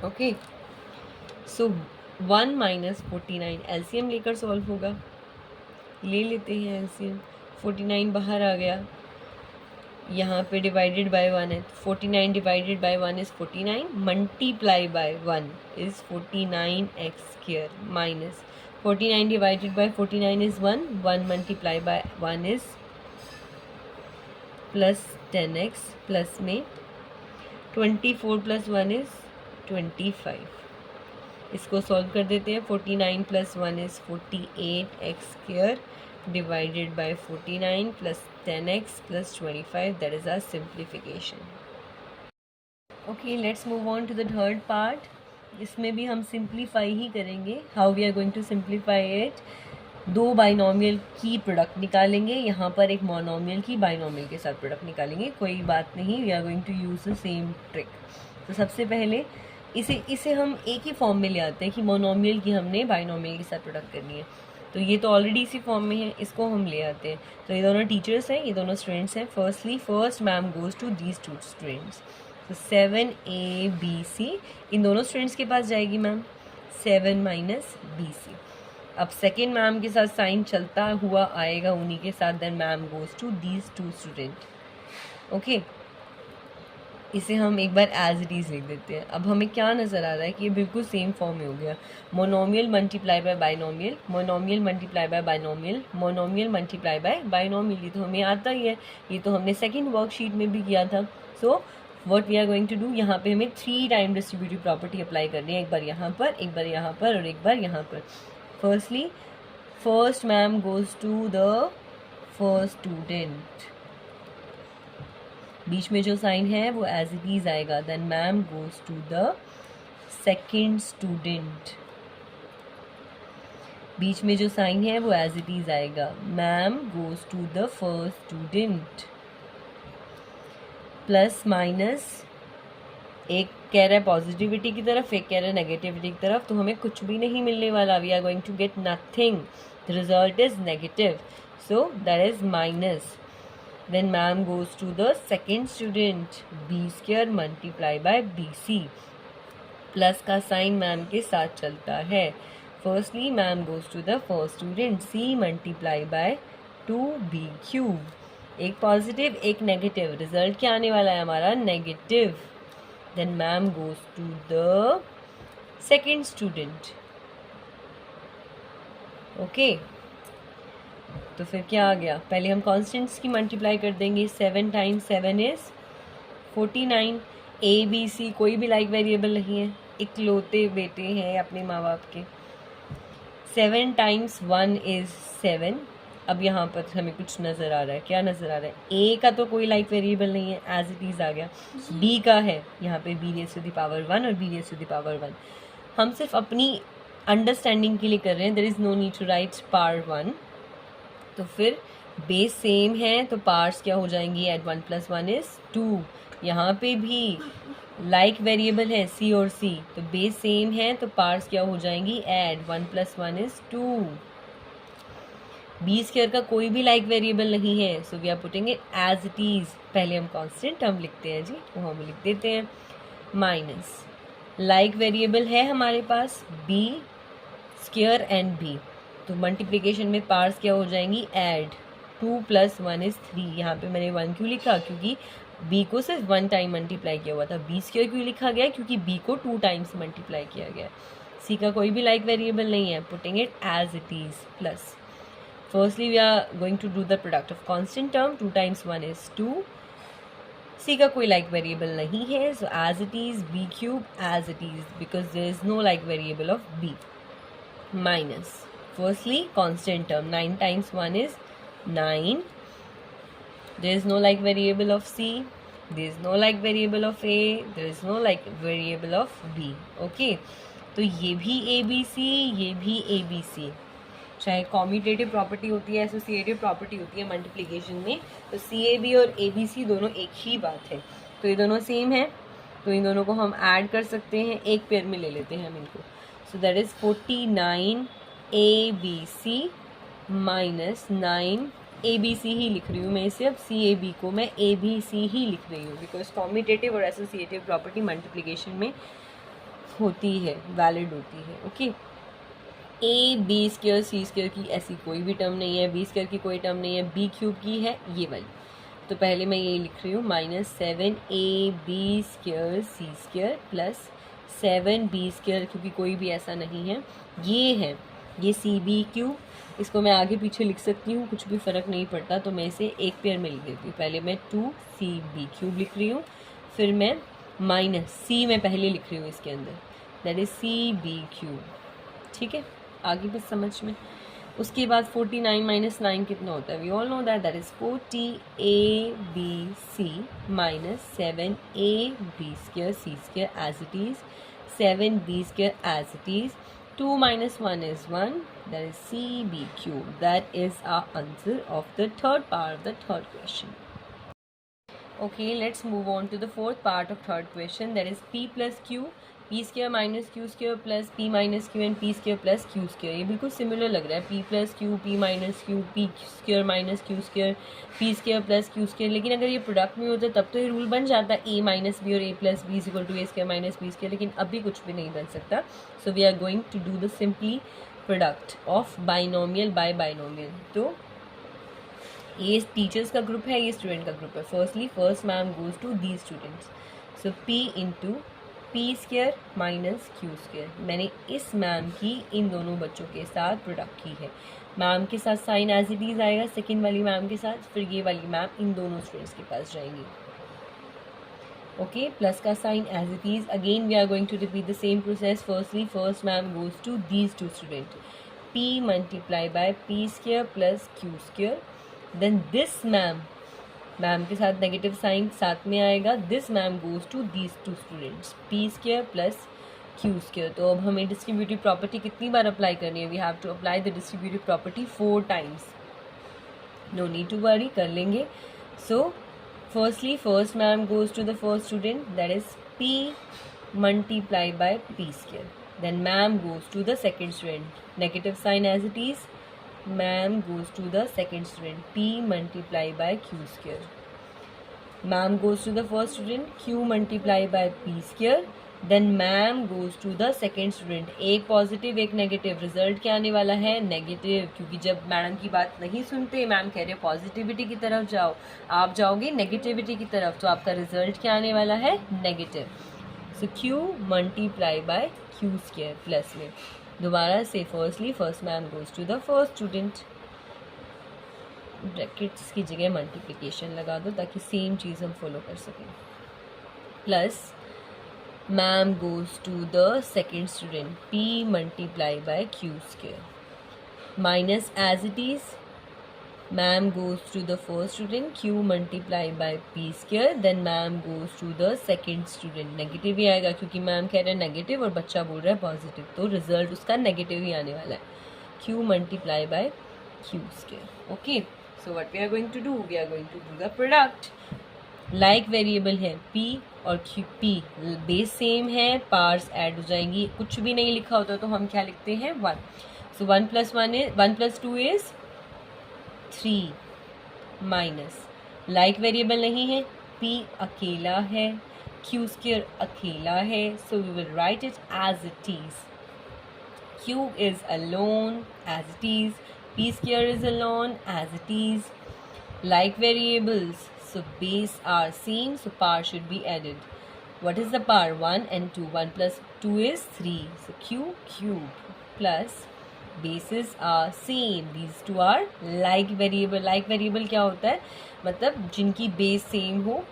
ओके, सो 1 - 49 एलसीएम लेकर सॉल्व होगा। ले लेते हैं एलसीएम। 49 बाहर आ गया, यहाँ पे डिवाइडेड बाय 1 है, 49 divided by 1 is 49, multiply by 1 is 49x² minus 49 divided by 49 is 1, 1 multiply by 1 is plus 10x, plus में 24 + 1 इज़ 25। इसको सॉल्व कर देते हैं। 49 + 1 is 48x² divided by 49 plus 10x plus 25, that is our simplification. Okay, let's move on to the third part. इसमें भी हम simplify ही करेंगे। How we are going to simplify it? 2 binomial की प्रोडक्ट निकालेंगे, यहाँ पर एक मोनोमियल की बाइनोमियल के साथ प्रोडक्ट निकालेंगे। कोई बात नहीं, we are going to use the same trick. तो सबसे पहले इसे हम एक ही फॉर्म में ले आते हैं कि मोनोमियल की हमने बाइनोमियल के साथ प्रोडक्ट करनी है। तो ये तो ऑलरेडी इसी फॉर्म में है, इसको हम ले आते हैं। तो ये दोनों टीचर्स हैं, ये दोनों स्टूडेंट्स हैं। First ma'am goes to these 2 students. तो 7ABC इन दोनों स्टूडेंट्स के पास जाएगी मैम, 7 - BC। अब सेकेंड मैम के साथ साइन चलता हुआ आएगा उन्हीं के साथ, then ma'am goes to these 2 student. Okay, इसे हम एक बार एज इट इज़ लिख देते हैं। अब हमें क्या नज़र आ रहा है कि ये बिल्कुल सेम फॉर्म में हो गया। Monomial multiply by binomial, monomial multiply by binomial, monomial multiply by binomial. ये तो हमें आता ही है, ये तो हमने सेकंड वर्कशीट में भी किया था। So what we are going to do, यहाँ पे हमें 3 टाइम डिस्ट्रीब्यूटिव प्रॉपर्टी अप्लाई करनी है, एक बार यहाँ पर, एक बार यहाँ पर और एक बार यहाँ पर। Firstly first ma'am goes to the first student, बीच में जो साइन है वो एज इट इज आएगा। Then ma'am goes to the second student, बीच में जो साइन है वो एज इट इज आएगा। Ma'am goes to the first student, plus minus, एक कह रहा है पॉजिटिविटी की तरफ, एक कह रहा है नेगेटिविटी की तरफ, तो हमें कुछ भी नहीं मिलने वाला। We are going to get nothing, the result is negative, so that is minus. Then ma'am goes to the second student, B² multiply by BC। Plus का साइन मैम के साथ चलता है। Firstly ma'am goes to the first student, C multiply by 2B³। एक positive एक negative, result क्या आने वाला है हमारा, negative. Then ma'am goes to the second student. Okay, तो फिर क्या आ गया, पहले हम कॉन्स्टेंट्स की मल्टीप्लाई कर देंगे। 7 × 7 इज़ 49। ABC कोई भी लाइक वेरिएबल नहीं है, इकलौते बेटे हैं अपने माँ बाप के। 7 × 1 इज़ 7। अब यहाँ पर हमें कुछ नज़र आ रहा है, क्या नज़र आ रहा है, A का तो कोई लाइक वेरिएबल नहीं है, एज इट इज़ आ गया। B का है, यहाँ पे B⁻1 और B⁻1। हम सिर्फ अपनी अंडरस्टैंडिंग के लिए कर रहे हैं, there is no need to write power 1। तो फिर बेस सेम है तो पार्ट्स क्या हो जाएंगी, एड 1 + 1 इज़ 2। यहाँ पे भी लाइक वेरिएबल है C और C, तो बेस सेम है तो पार्ट्स क्या हो जाएंगी, एड 1 + 1 इज़ 2। बी स्क्वायर का कोई भी लाइक वेरिएबल नहीं है, so we are putting it as it is. पहले हम कांस्टेंट टर्म लिखते हैं जी, वो हम लिख देते हैं माइनस लाइक वेरिएबल है हमारे पास बी स्क्वायर एंड बी, तो मल्टीप्लिकेशन में पार्ट्स क्या हो जाएंगी, ऐड 2 + 1 = 3। यहाँ पे मैंने 1 क्यों लिखा, क्योंकि b को सिर्फ 1 टाइम मल्टीप्लाई किया हुआ था। बी स्क्वायर क्यों लिखा गया, क्योंकि b को 2 टाइम्स मल्टीप्लाई किया गया। c का कोई भी लाइक वेरिएबल नहीं है, putting it as it is plus. Firstly we are going to do the product of constant term, 2 × 1 = 2। c का कोई लाइक वेरिएबल नहीं है, सो as it is b³ as it is, because there is no like variable of b। Minus firstly constant term, 9 × 1 = 9. There is no like variable of c, there is no like variable of a, there is no like variable of b. Okay, तो ये भी abc, ये भी abc, चाहे commutative property होती है, associative property होती है मल्टीप्लिकेशन में, तो CAB और ABC दोनों एक ही बात है। तो ये दोनों सेम है, तो इन दोनों को हम ऐड कर सकते हैं, एक पेयर में ले लेते हैं हम इनको। सो that is 49 ABC minus 9 ABC ही लिख रही हूँ मैं इसे, अब CAB को मैं ABC ही लिख रही हूँ, बिकॉज कॉम्यूटेटिव और एसोसिएटिव प्रॉपर्टी मल्टीप्लिकेशन में होती है, वैलिड होती है। ओके, AB² C² की ऐसी कोई भी टर्म नहीं है, B² की कोई टर्म नहीं है, B³ की है ये वाली, तो पहले मैं ये लिख रही हूँ -7AB² C² प्लस 7B², क्योंकि कोई भी ऐसा नहीं है, ये है, ये CB³, इसको मैं आगे पीछे लिख सकती हूँ, कुछ भी फ़र्क नहीं पड़ता, तो मैं इसे एक पेयर में लिख देती हूँ। पहले मैं 2CB³ लिख रही हूँ, फिर मैं माइनस C मैं पहले लिख रही हूँ इसके अंदर, दैट इज़ CB³। ठीक है, आगे बस समझ में। उसके बाद 49 - 9 कितना होता है, we all know that is 40ABC minus 7AB² C² as it is, 7B² as it is, 2 - 1 = 1, that is CB³। That is our answer of the third part of the third question. Okay, let's move on to the fourth part of third question, that is P + Q, P² - Q² plus P - Q and P² plus Q²। ये बिल्कुल similar लग रहा है, P + Q, P - Q, P² - Q², P² plus Q², लेकिन अगर ये product में होता तब तो ये रूल बन जाता A - B और A + B = A² - B², लेकिन अभी कुछ भी नहीं बन सकता। So we are going to do the simply product of binomial by binomial. तो ये टीचर्स का ग्रुप है, ये स्टूडेंट का ग्रुप है। Firstly first ma'am goes to the students, so P × P² - Q²। मैंने इस मैम की इन दोनों बच्चों के साथ प्रोडक्ट की है, मैम के साथ साइन एज इट इज़ आएगा, सेकेंड वाली मैम के साथ, फिर ये वाली मैम इन दोनों स्टूडेंट्स के पास जाएंगी। ओके, प्लस का sign as it is, again we are going to repeat the same process. Firstly first ma'am goes to these two student, P × P² plus Q², then this ma'am के साथ negative sign साथ में आएगा, this ma'am goes to these two students, P² plus Q²। तो अब हमें distributive property कितनी बार अप्लाई करनी है, we have to apply the distributive property 4 times। No need to worry, कर लेंगे। So firstly first ma'am goes to the first student, that is P × P², then ma'am goes to the second student, negative sign as it is, ma'am goes to the second student, P × Q², ma'am goes to the first student, Q × P², then ma'am goes to the second student। एक positive एक negative, result क्या आने वाला है, negative, क्योंकि जब madam की बात नहीं सुनते, मैम कह रहे पॉजिटिविटी की तरफ जाओ, आप जाओगे नेगेटिविटी की तरफ, तो आपका रिजल्ट क्या आने वाला है, नेगेटिव। सो Q × Q² प्लस में दोबारा से firstly first ma'am goes to the first student, brackets की जगह मल्टीप्लिकेशन लगा दो ताकि सेम चीज़ हम फॉलो कर सकें, plus ma'am goes to the second student, P × Q², minus as it is, ma'am goes to the first student, Q × P², then ma'am goes to the second student. Negative ही आएगा क्योंकि ma'am कह रहे हैं negative और बच्चा बोल रहा है पॉजिटिव, तो रिजल्ट उसका नेगेटिव ही आने वाला है, Q × Q²। Okay, so what we are going to do, we are going to do the product. Like variable है P और P, बेस सेम है, पार्ट्स ऐड हो जाएंगी। कुछ भी नहीं लिखा होता तो हम क्या लिखते हैं, 1। So 1 + 2 is 3 minus like variable नहीं है, p अकेला है, q स्क्वायर अकेला है, so we will write it as it is. q is alone as it is, p square is alone as it is. Like variables, so base are same, so power should be added. What is the power? 1 and 2. 1 plus 2 is 3. So q cube plus bases are same. These two are like variable. Like variable क्या होता है? मतलब जिनकी base same हो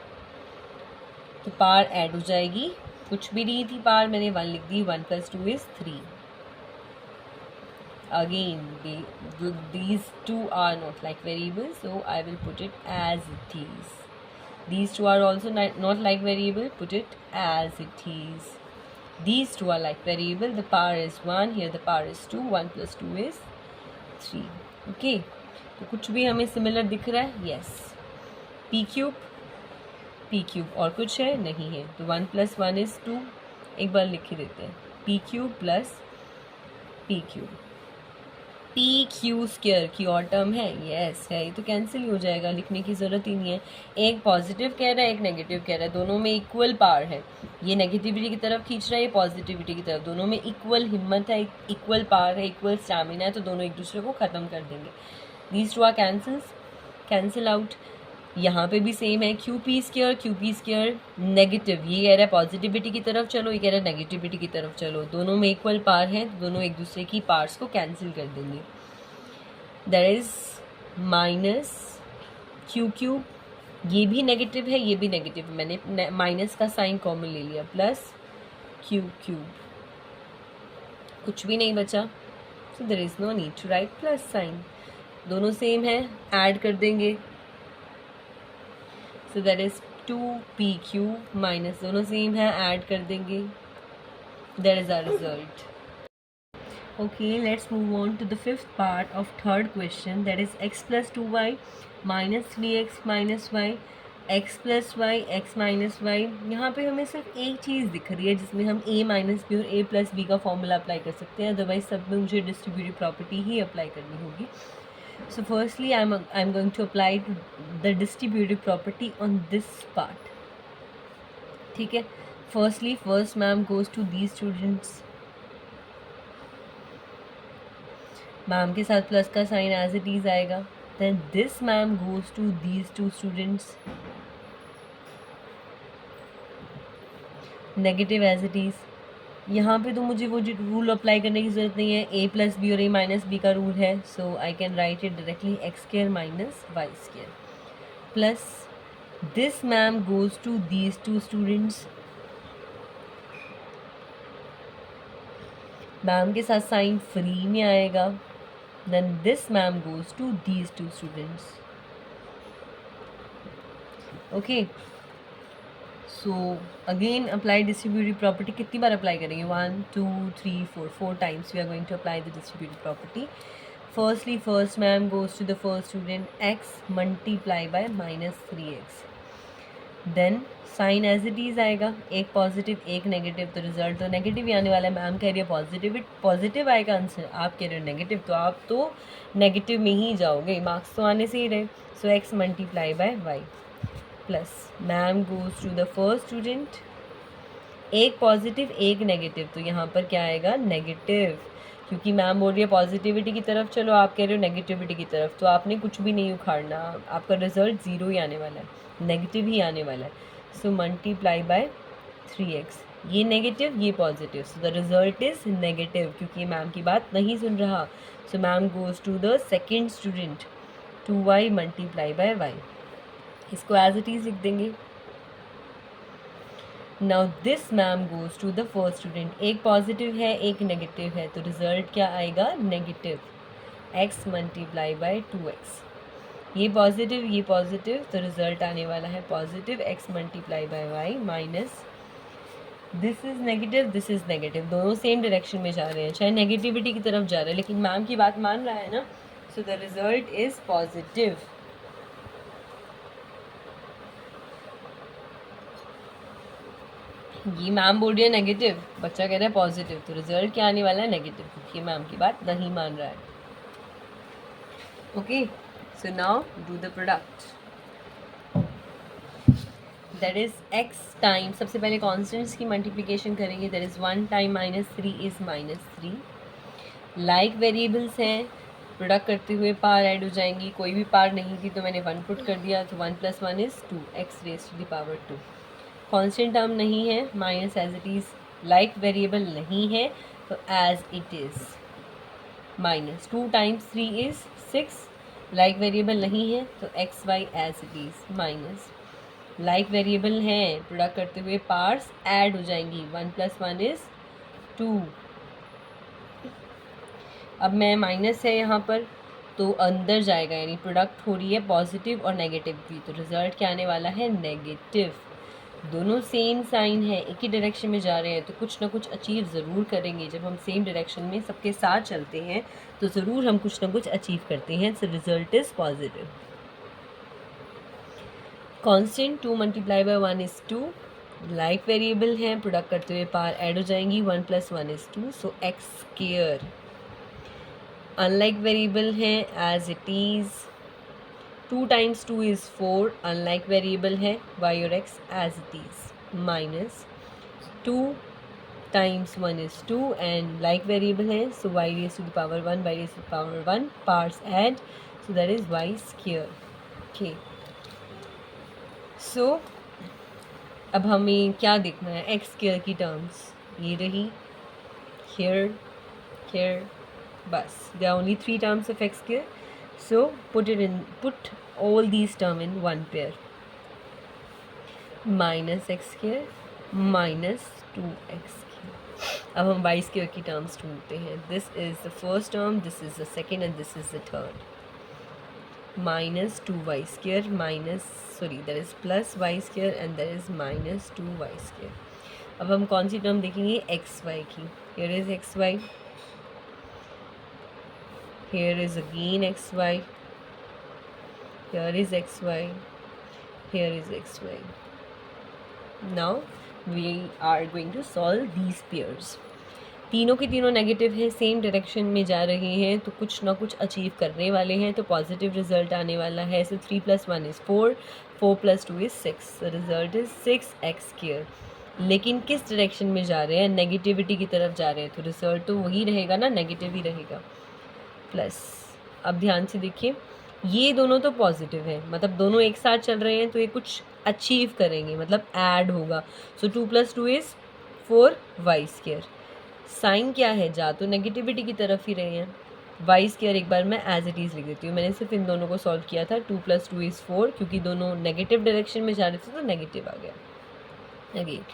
तो power add हो जाएगी. कुछ भी नहीं थी पावर, मैंने 1 लिख दी. 1 plus 2 is 3. Again, these two are not like variables, so I will put it as it is. These two are also not like variable, put it as it is. These two are like variable, the power is 1, here the power is 2, 1 plus 2 is 3. Okay, तो कुछ भी हमें similar दिख रहा है? Yes. p cube और कुछ है? नहीं है. तो 1 plus 1 is 2. एक बार लिख ही देते हैं. p cube plus p cube. P Q square की और टर्म है? यस है. ये तो कैंसिल हो जाएगा, लिखने की ज़रूरत ही नहीं है. एक पॉजिटिव कह रहा है, एक नेगेटिव कह रहा है, दोनों में इक्वल पावर है. ये नेगेटिविटी की तरफ खींच रहा है, ये पॉजिटिविटी की तरफ. दोनों में इक्वल हिम्मत है, इक्वल पावर है, इक्वल स्टैमिना है, तो दोनों एक दूसरे को ख़त्म कर देंगे. These two are cancel out. यहाँ पे भी सेम है. Q P square negative. ये कह रहा है पॉजिटिविटी की तरफ चलो, ये कह रहा है नेगेटिविटी की तरफ चलो. दोनों में इक्वल पावर है, दोनों एक दूसरे की पार्ट्स को कैंसिल कर देंगे. That is minus Q cube. ये भी नेगेटिव है, ये भी नेगेटिव है, मैंने माइनस का साइन कॉमन ले लिया. Plus Q cube. कुछ भी नहीं बचा, so there is no need to write plus sign. दोनों सेम है, ऐड कर देंगे. So that is 2p cube minus दोनों सेम है, ऐड कर देंगे. That is our result. Okay, let's move on to the fifth part of third question, that is x plus 2y minus 3x minus y, x plus y x minus y. यहाँ पे हमें सिर्फ एक चीज़ दिख रही है जिसमें हम a माइनस बी और a प्लस बी का फॉर्मूला अप्लाई कर सकते हैं, अदरवाइज सब में मुझे डिस्ट्रीब्यूटिव प्रॉपर्टी ही अप्लाई करनी होगी. So firstly, I'm going to apply the distributive property on this part. ठीक है. Firstly, first ma'am goes to these students. Ma'am के साथ प्लस का साइन एज इट इज आएगा. Then this ma'am goes to these two students. Negative as it is. यहाँ पे तो मुझे वो रूल अप्लाई करने की ज़रूरत नहीं है. a प्लस बी और a माइनस बी का रूल है, so I can write it directly X square minus Y square. Plus this ma'am goes to these two students. Ma'am के साथ साइन फ्री में आएगा. Then this ma'am goes to these two students. Okay, so again apply distributive property. कितनी बार apply करेंगे? 1 2 3 4 times we are going to apply the distributive property. Firstly first ma'am goes to the first student, x multiply by minus 3x. Then sign as it is आएगा, एक positive एक negative, तो result तो negative ही आने वाला है. Ma'am कह रही है पॉजिटिव आएगा आंसर, आप कह रहे हो नेगेटिव, तो आप तो नेगेटिव में ही जाओगे, मार्क्स तो आने से ही रहे. So x multiply by Y. Plus ma'am goes to the first student, एक पॉजिटिव एक नेगेटिव, तो यहाँ पर क्या आएगा? नेगेटिव, क्योंकि मैम बोल रही है पॉजिटिविटी की तरफ चलो, आप कह रहे हो नेगेटिविटी की तरफ, तो आपने कुछ भी नहीं उखाड़ना, आपका रिजल्ट ज़ीरो ही आने वाला है, नेगेटिव ही आने वाला है. So multiply by 3x. ये नेगेटिव ये positive, so the result is negative, क्योंकि मैम की बात नहीं सुन रहा. So ma'am goes to the second student, 2y multiply by Y. इसको एज इट इज लिख देंगे. Now this ma'am goes to the first student, एक पॉजिटिव है एक नेगेटिव है, तो रिजल्ट क्या आएगा? Negative. x multiply by 2x. ये पॉजिटिव, तो रिजल्ट आने वाला है positive x multiply by Y minus this is negative. दोनों सेम डायरेक्शन में जा रहे हैं, चाहे नेगेटिविटी की तरफ जा रहे हैं, लेकिन मैम की बात मान रहा है ना, सो द रिजल्ट इज पॉजिटिव. ये मैम बोल रही है नेगेटिव, बच्चा कह रहा है पॉजिटिव, तो रिजल्ट क्या आने वाला है? नेगेटिव, क्योंकि मैम की बात नहीं मान रहा है. Okay, So now do the product. That is x time, सबसे पहले कॉन्स्टेंट्स की मल्टीप्लिकेशन करेंगे. That is 1 time -3 is -3. Like variables हैं, प्रोडक्ट करते हुए पार ऐड हो जाएंगी. कोई भी पार नहीं थी तो मैंने 1 पुट कर दिया, तो 1 + 1 is 2, x raised to the power 2. Constant term नहीं है, minus as it is. Like variable नहीं है तो as it is minus. 2 times 3 is 6. Like variable नहीं है तो X Y as it is minus. Like variable हैं, प्रोडक्ट करते हुए पार्ट्स ऐड हो जाएंगी. 1 + 1 इज़ 2. अब मैं माइनस है यहाँ पर तो अंदर जाएगा, यानी प्रोडक्ट हो रही है पॉजिटिव और नेगेटिव की, तो रिजल्ट क्या आने वाला है? नेगेटिव. दोनों सेम साइन है, एक ही डायरेक्शन में जा रहे हैं, तो कुछ ना कुछ अचीव ज़रूर करेंगे. जब हम सेम डायरेक्शन में सबके साथ चलते हैं तो ज़रूर हम कुछ ना कुछ अचीव करते हैं. So result is positive. Constant 2 × 1 is 2. Like variable है, प्रोडक्ट करते हुए पार ऐड हो जाएंगी. 1 + 1 is 2, so x². Unlike variable है, as it is. 2 times 2 is 4. Unlike variable है, y और x as it is minus. 2 times 1 is 2 and like variable है, so y raised to the power 1, y raised to the power 1, parts add, so that is y². Okay, so अब हमें क्या देखना है? x² की terms ये रही, here, here, बस. there are only 3 terms of x², so put all these term in one pair. minus x² minus 2x². अब हम y² की टर्म्स ढूंढते हैं. This is the first term, this is the second and this is the third. -2y² minus, sorry, that is +y² and that is -2y². अब हम कौन सी term देखेंगे? xy की. here is xy, here is again xy, here is xy, here is xy. now we are going to solve these pairs. तीनों के तीनों negative हैं, same direction में जा रहे हैं, तो कुछ ना कुछ अचीव करने वाले हैं, तो पॉजिटिव रिजल्ट आने वाला है. सो 3 + 1 is 4, 4 + 2 is 6. Result is 6x². लेकिन किस डायरेक्शन में जा रहे हैं? नेगेटिविटी की तरफ जा रहे हैं, तो रिजल्ट तो वही रहेगा ना, नेगेटिव ही रहेगा. प्लस, अब ध्यान से देखिए, ये दोनों तो पॉजिटिव है, मतलब दोनों एक साथ चल रहे हैं, तो ये कुछ अचीव करेंगे, मतलब ऐड होगा. सो 2 + 2 इज़ 4y². साइन क्या है? जा तो नेगेटिविटी की तरफ ही रहे हैं. y² एक बार मैं एज इट इज़ लिख देती हूँ. मैंने सिर्फ इन दोनों को सॉल्व किया था. 2 + 2 इज़ 4, क्योंकि दोनों नेगेटिव डायरेक्शन में जा रहे थे तो नेगेटिव आ गया. अगेन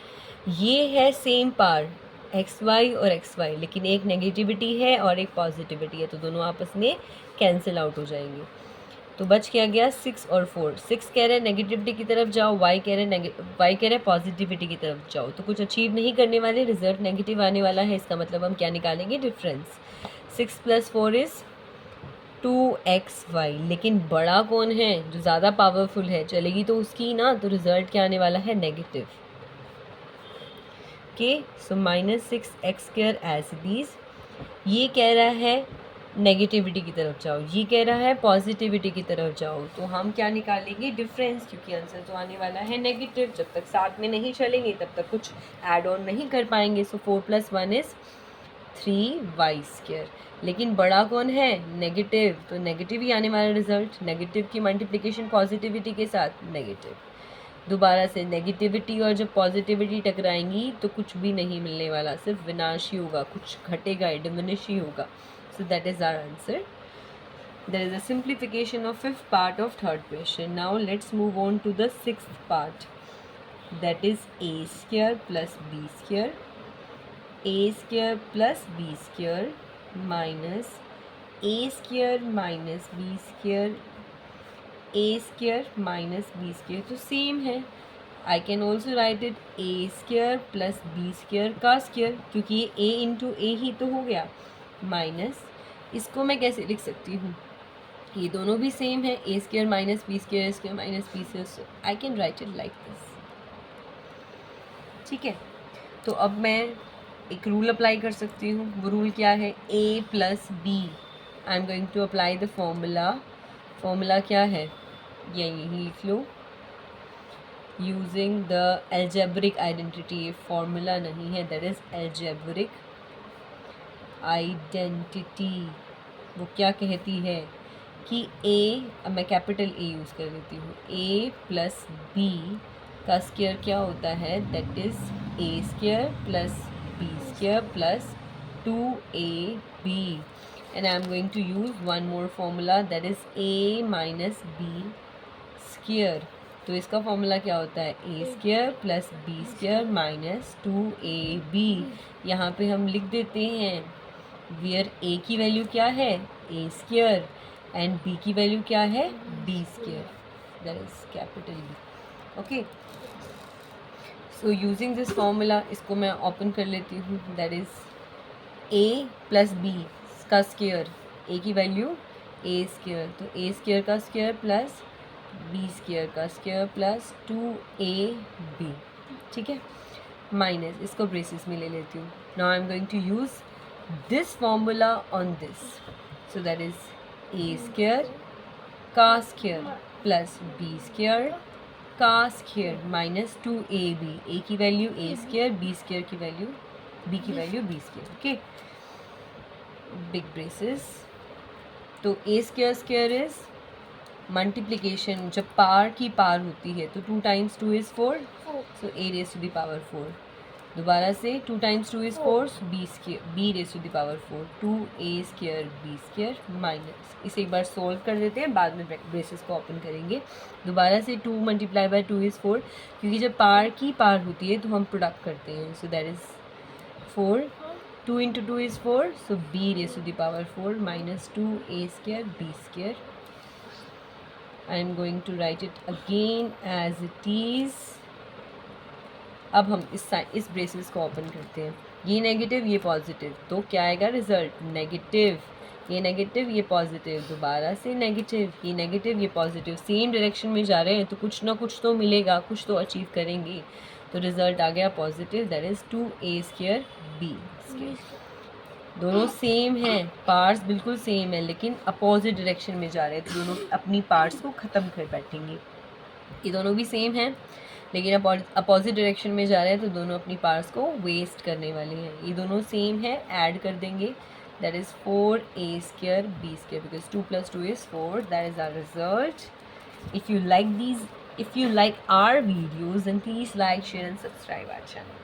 ये है सेम पार्ट xy और xy, लेकिन एक नेगेटिविटी है और एक पॉजिटिविटी है, तो दोनों आपस में कैंसिल आउट हो जाएंगे. तो बच क्या गया? 6 और 4. 6 कह रहे हैं नेगेटिविटी की तरफ जाओ, y कह रहे हैं पॉजिटिविटी की तरफ जाओ, तो कुछ अचीव नहीं करने वाले, रिजल्ट नेगेटिव आने वाला है. इसका मतलब हम क्या निकालेंगे? डिफरेंस. 6 + 4 is 2xy. लेकिन बड़ा कौन है? जो ज़्यादा पावरफुल है, चलेगी तो उसकी ना, तो रिजल्ट क्या आने वाला है? Negative. Okay, so -6x² as it is. ये कह रहा है नेगेटिविटी की तरफ जाओ, ये कह रहा है पॉजिटिविटी की तरफ जाओ, तो हम क्या निकालेंगे? डिफरेंस, क्योंकि आंसर तो आने वाला है नेगेटिव. जब तक साथ में नहीं चलेंगे तब तक कुछ ऐड ऑन नहीं कर पाएंगे. सो 4 + 1 इज़ 3y². लेकिन बड़ा कौन है? नेगेटिव, तो नेगेटिव ही आने वाला रिजल्ट. नेगेटिव की मल्टीप्लिकेशन पॉजिटिविटी के साथ नेगेटिव. दोबारा से नेगेटिविटी और जब पॉजिटिविटी टकराएंगी तो कुछ भी नहीं मिलने वाला, सिर्फ विनाश ही होगा, कुछ घटेगा, डिमिनिश ही होगा. So that is our answer. There is a simplification of 5th part of 3rd question. Now let's move on to the 6th part. That is a² plus b². a² plus b² minus a² minus b². a² minus b², तो same है. I can also write it a² plus b² का square, क्योंकि ये a into a ही तो हो गया. Minus, इसको मैं कैसे लिख सकती हूँ? ये दोनों भी सेम है, a² minus b² a² minus b², so I can write it like this. ठीक है, तो अब मैं एक रूल अप्लाई कर सकती हूँ. वो रूल क्या है? a plus b. I am going to apply the formula formula क्या है, यही लिख लो, यूजिंग द एल्जेब्रिक आइडेंटिटी। ये फॉर्मूला नहीं है, दैट इज एल्जेब्रिक आइडेंटिटी। वो क्या कहती है कि ए, अब मैं कैपिटल ए यूज़ कर लेती हूँ, ए प्लस बी का स्क्वायर क्या होता है, that is A square plus B square plus 2ab, and I am going to use one more formula, that is a minus b square। तो इसका formula क्या होता है, A square plus B square minus 2ab। यहाँ पे हम लिख देते हैं वेयर ए की वैल्यू क्या है, ए स्क्वायर, एंड बी की वैल्यू क्या है, B square, that is capital B. Okay, so using this formula, इसको मैं ओपन कर लेती हूँ, that is A plus B का स्क्वायर, ए की वैल्यू ए स्क्वायर, तो ए स्क्वायर का स्क्वायर प्लस बी स्क्वायर का स्क्वायर प्लस 2ab, ठीक है, माइनस, इसको ब्रेसेस में ले लेती हूँ। Now I am going to use this formula on this, so that is A square का स्क्वायर प्लस बी स्क्वायर का स्क्वायर माइनस 2ab, ए की value A square, B square की वैल्यू बी की value B square, okay, big braces. तो A square square is multiplication, जब पार की पार होती है तो 2 times 2 is 4, so A raise to the power 4। दोबारा से 2 times 2 is 4, B raise to the power 4, 2a square B square minus, इसे एक बार सोल्व कर देते हैं, बाद में ब्रेसेस को ओपन करेंगे। दोबारा से 2 मल्टीप्लाई बाय 2 इज़ 4, क्योंकि जब पार की पार होती है तो हम प्रोडक्ट करते हैं, so that is 4, 2 into 2 is 4, so B raise to the power 4 minus 2a square B square. I am going to write it again as it is। अब हम इस ब्रेसेस को ओपन करते हैं, ये नेगेटिव ये पॉजिटिव, तो क्या आएगा रिजल्ट, नेगेटिव, ये नेगेटिव ये पॉजिटिव, दोबारा से नेगेटिव, ये नेगेटिव ये पॉजिटिव, सेम डायरेक्शन में जा रहे हैं तो कुछ ना कुछ तो मिलेगा, कुछ तो अचीव करेंगे, तो रिजल्ट आ गया positive, that is 2a square B square. दोनों सेम हैं, पार्ट्स बिल्कुल सेम है, लेकिन अपोजिट डायरेक्शन में जा रहे हैं, तो दोनों अपनी पार्ट्स को ख़त्म कर बैठेंगे। ये दोनों भी सेम हैं, लेकिन अपोजिट डायरेक्शन में जा रहे हैं, तो दोनों अपनी पार्ट्स को वेस्ट करने वाले हैं। ये दोनों सेम है, ऐड कर देंगे, that is 4a square B square, because 2 + 2 is 4, that is our result. If you like our videos, then please like, share and subscribe our channel.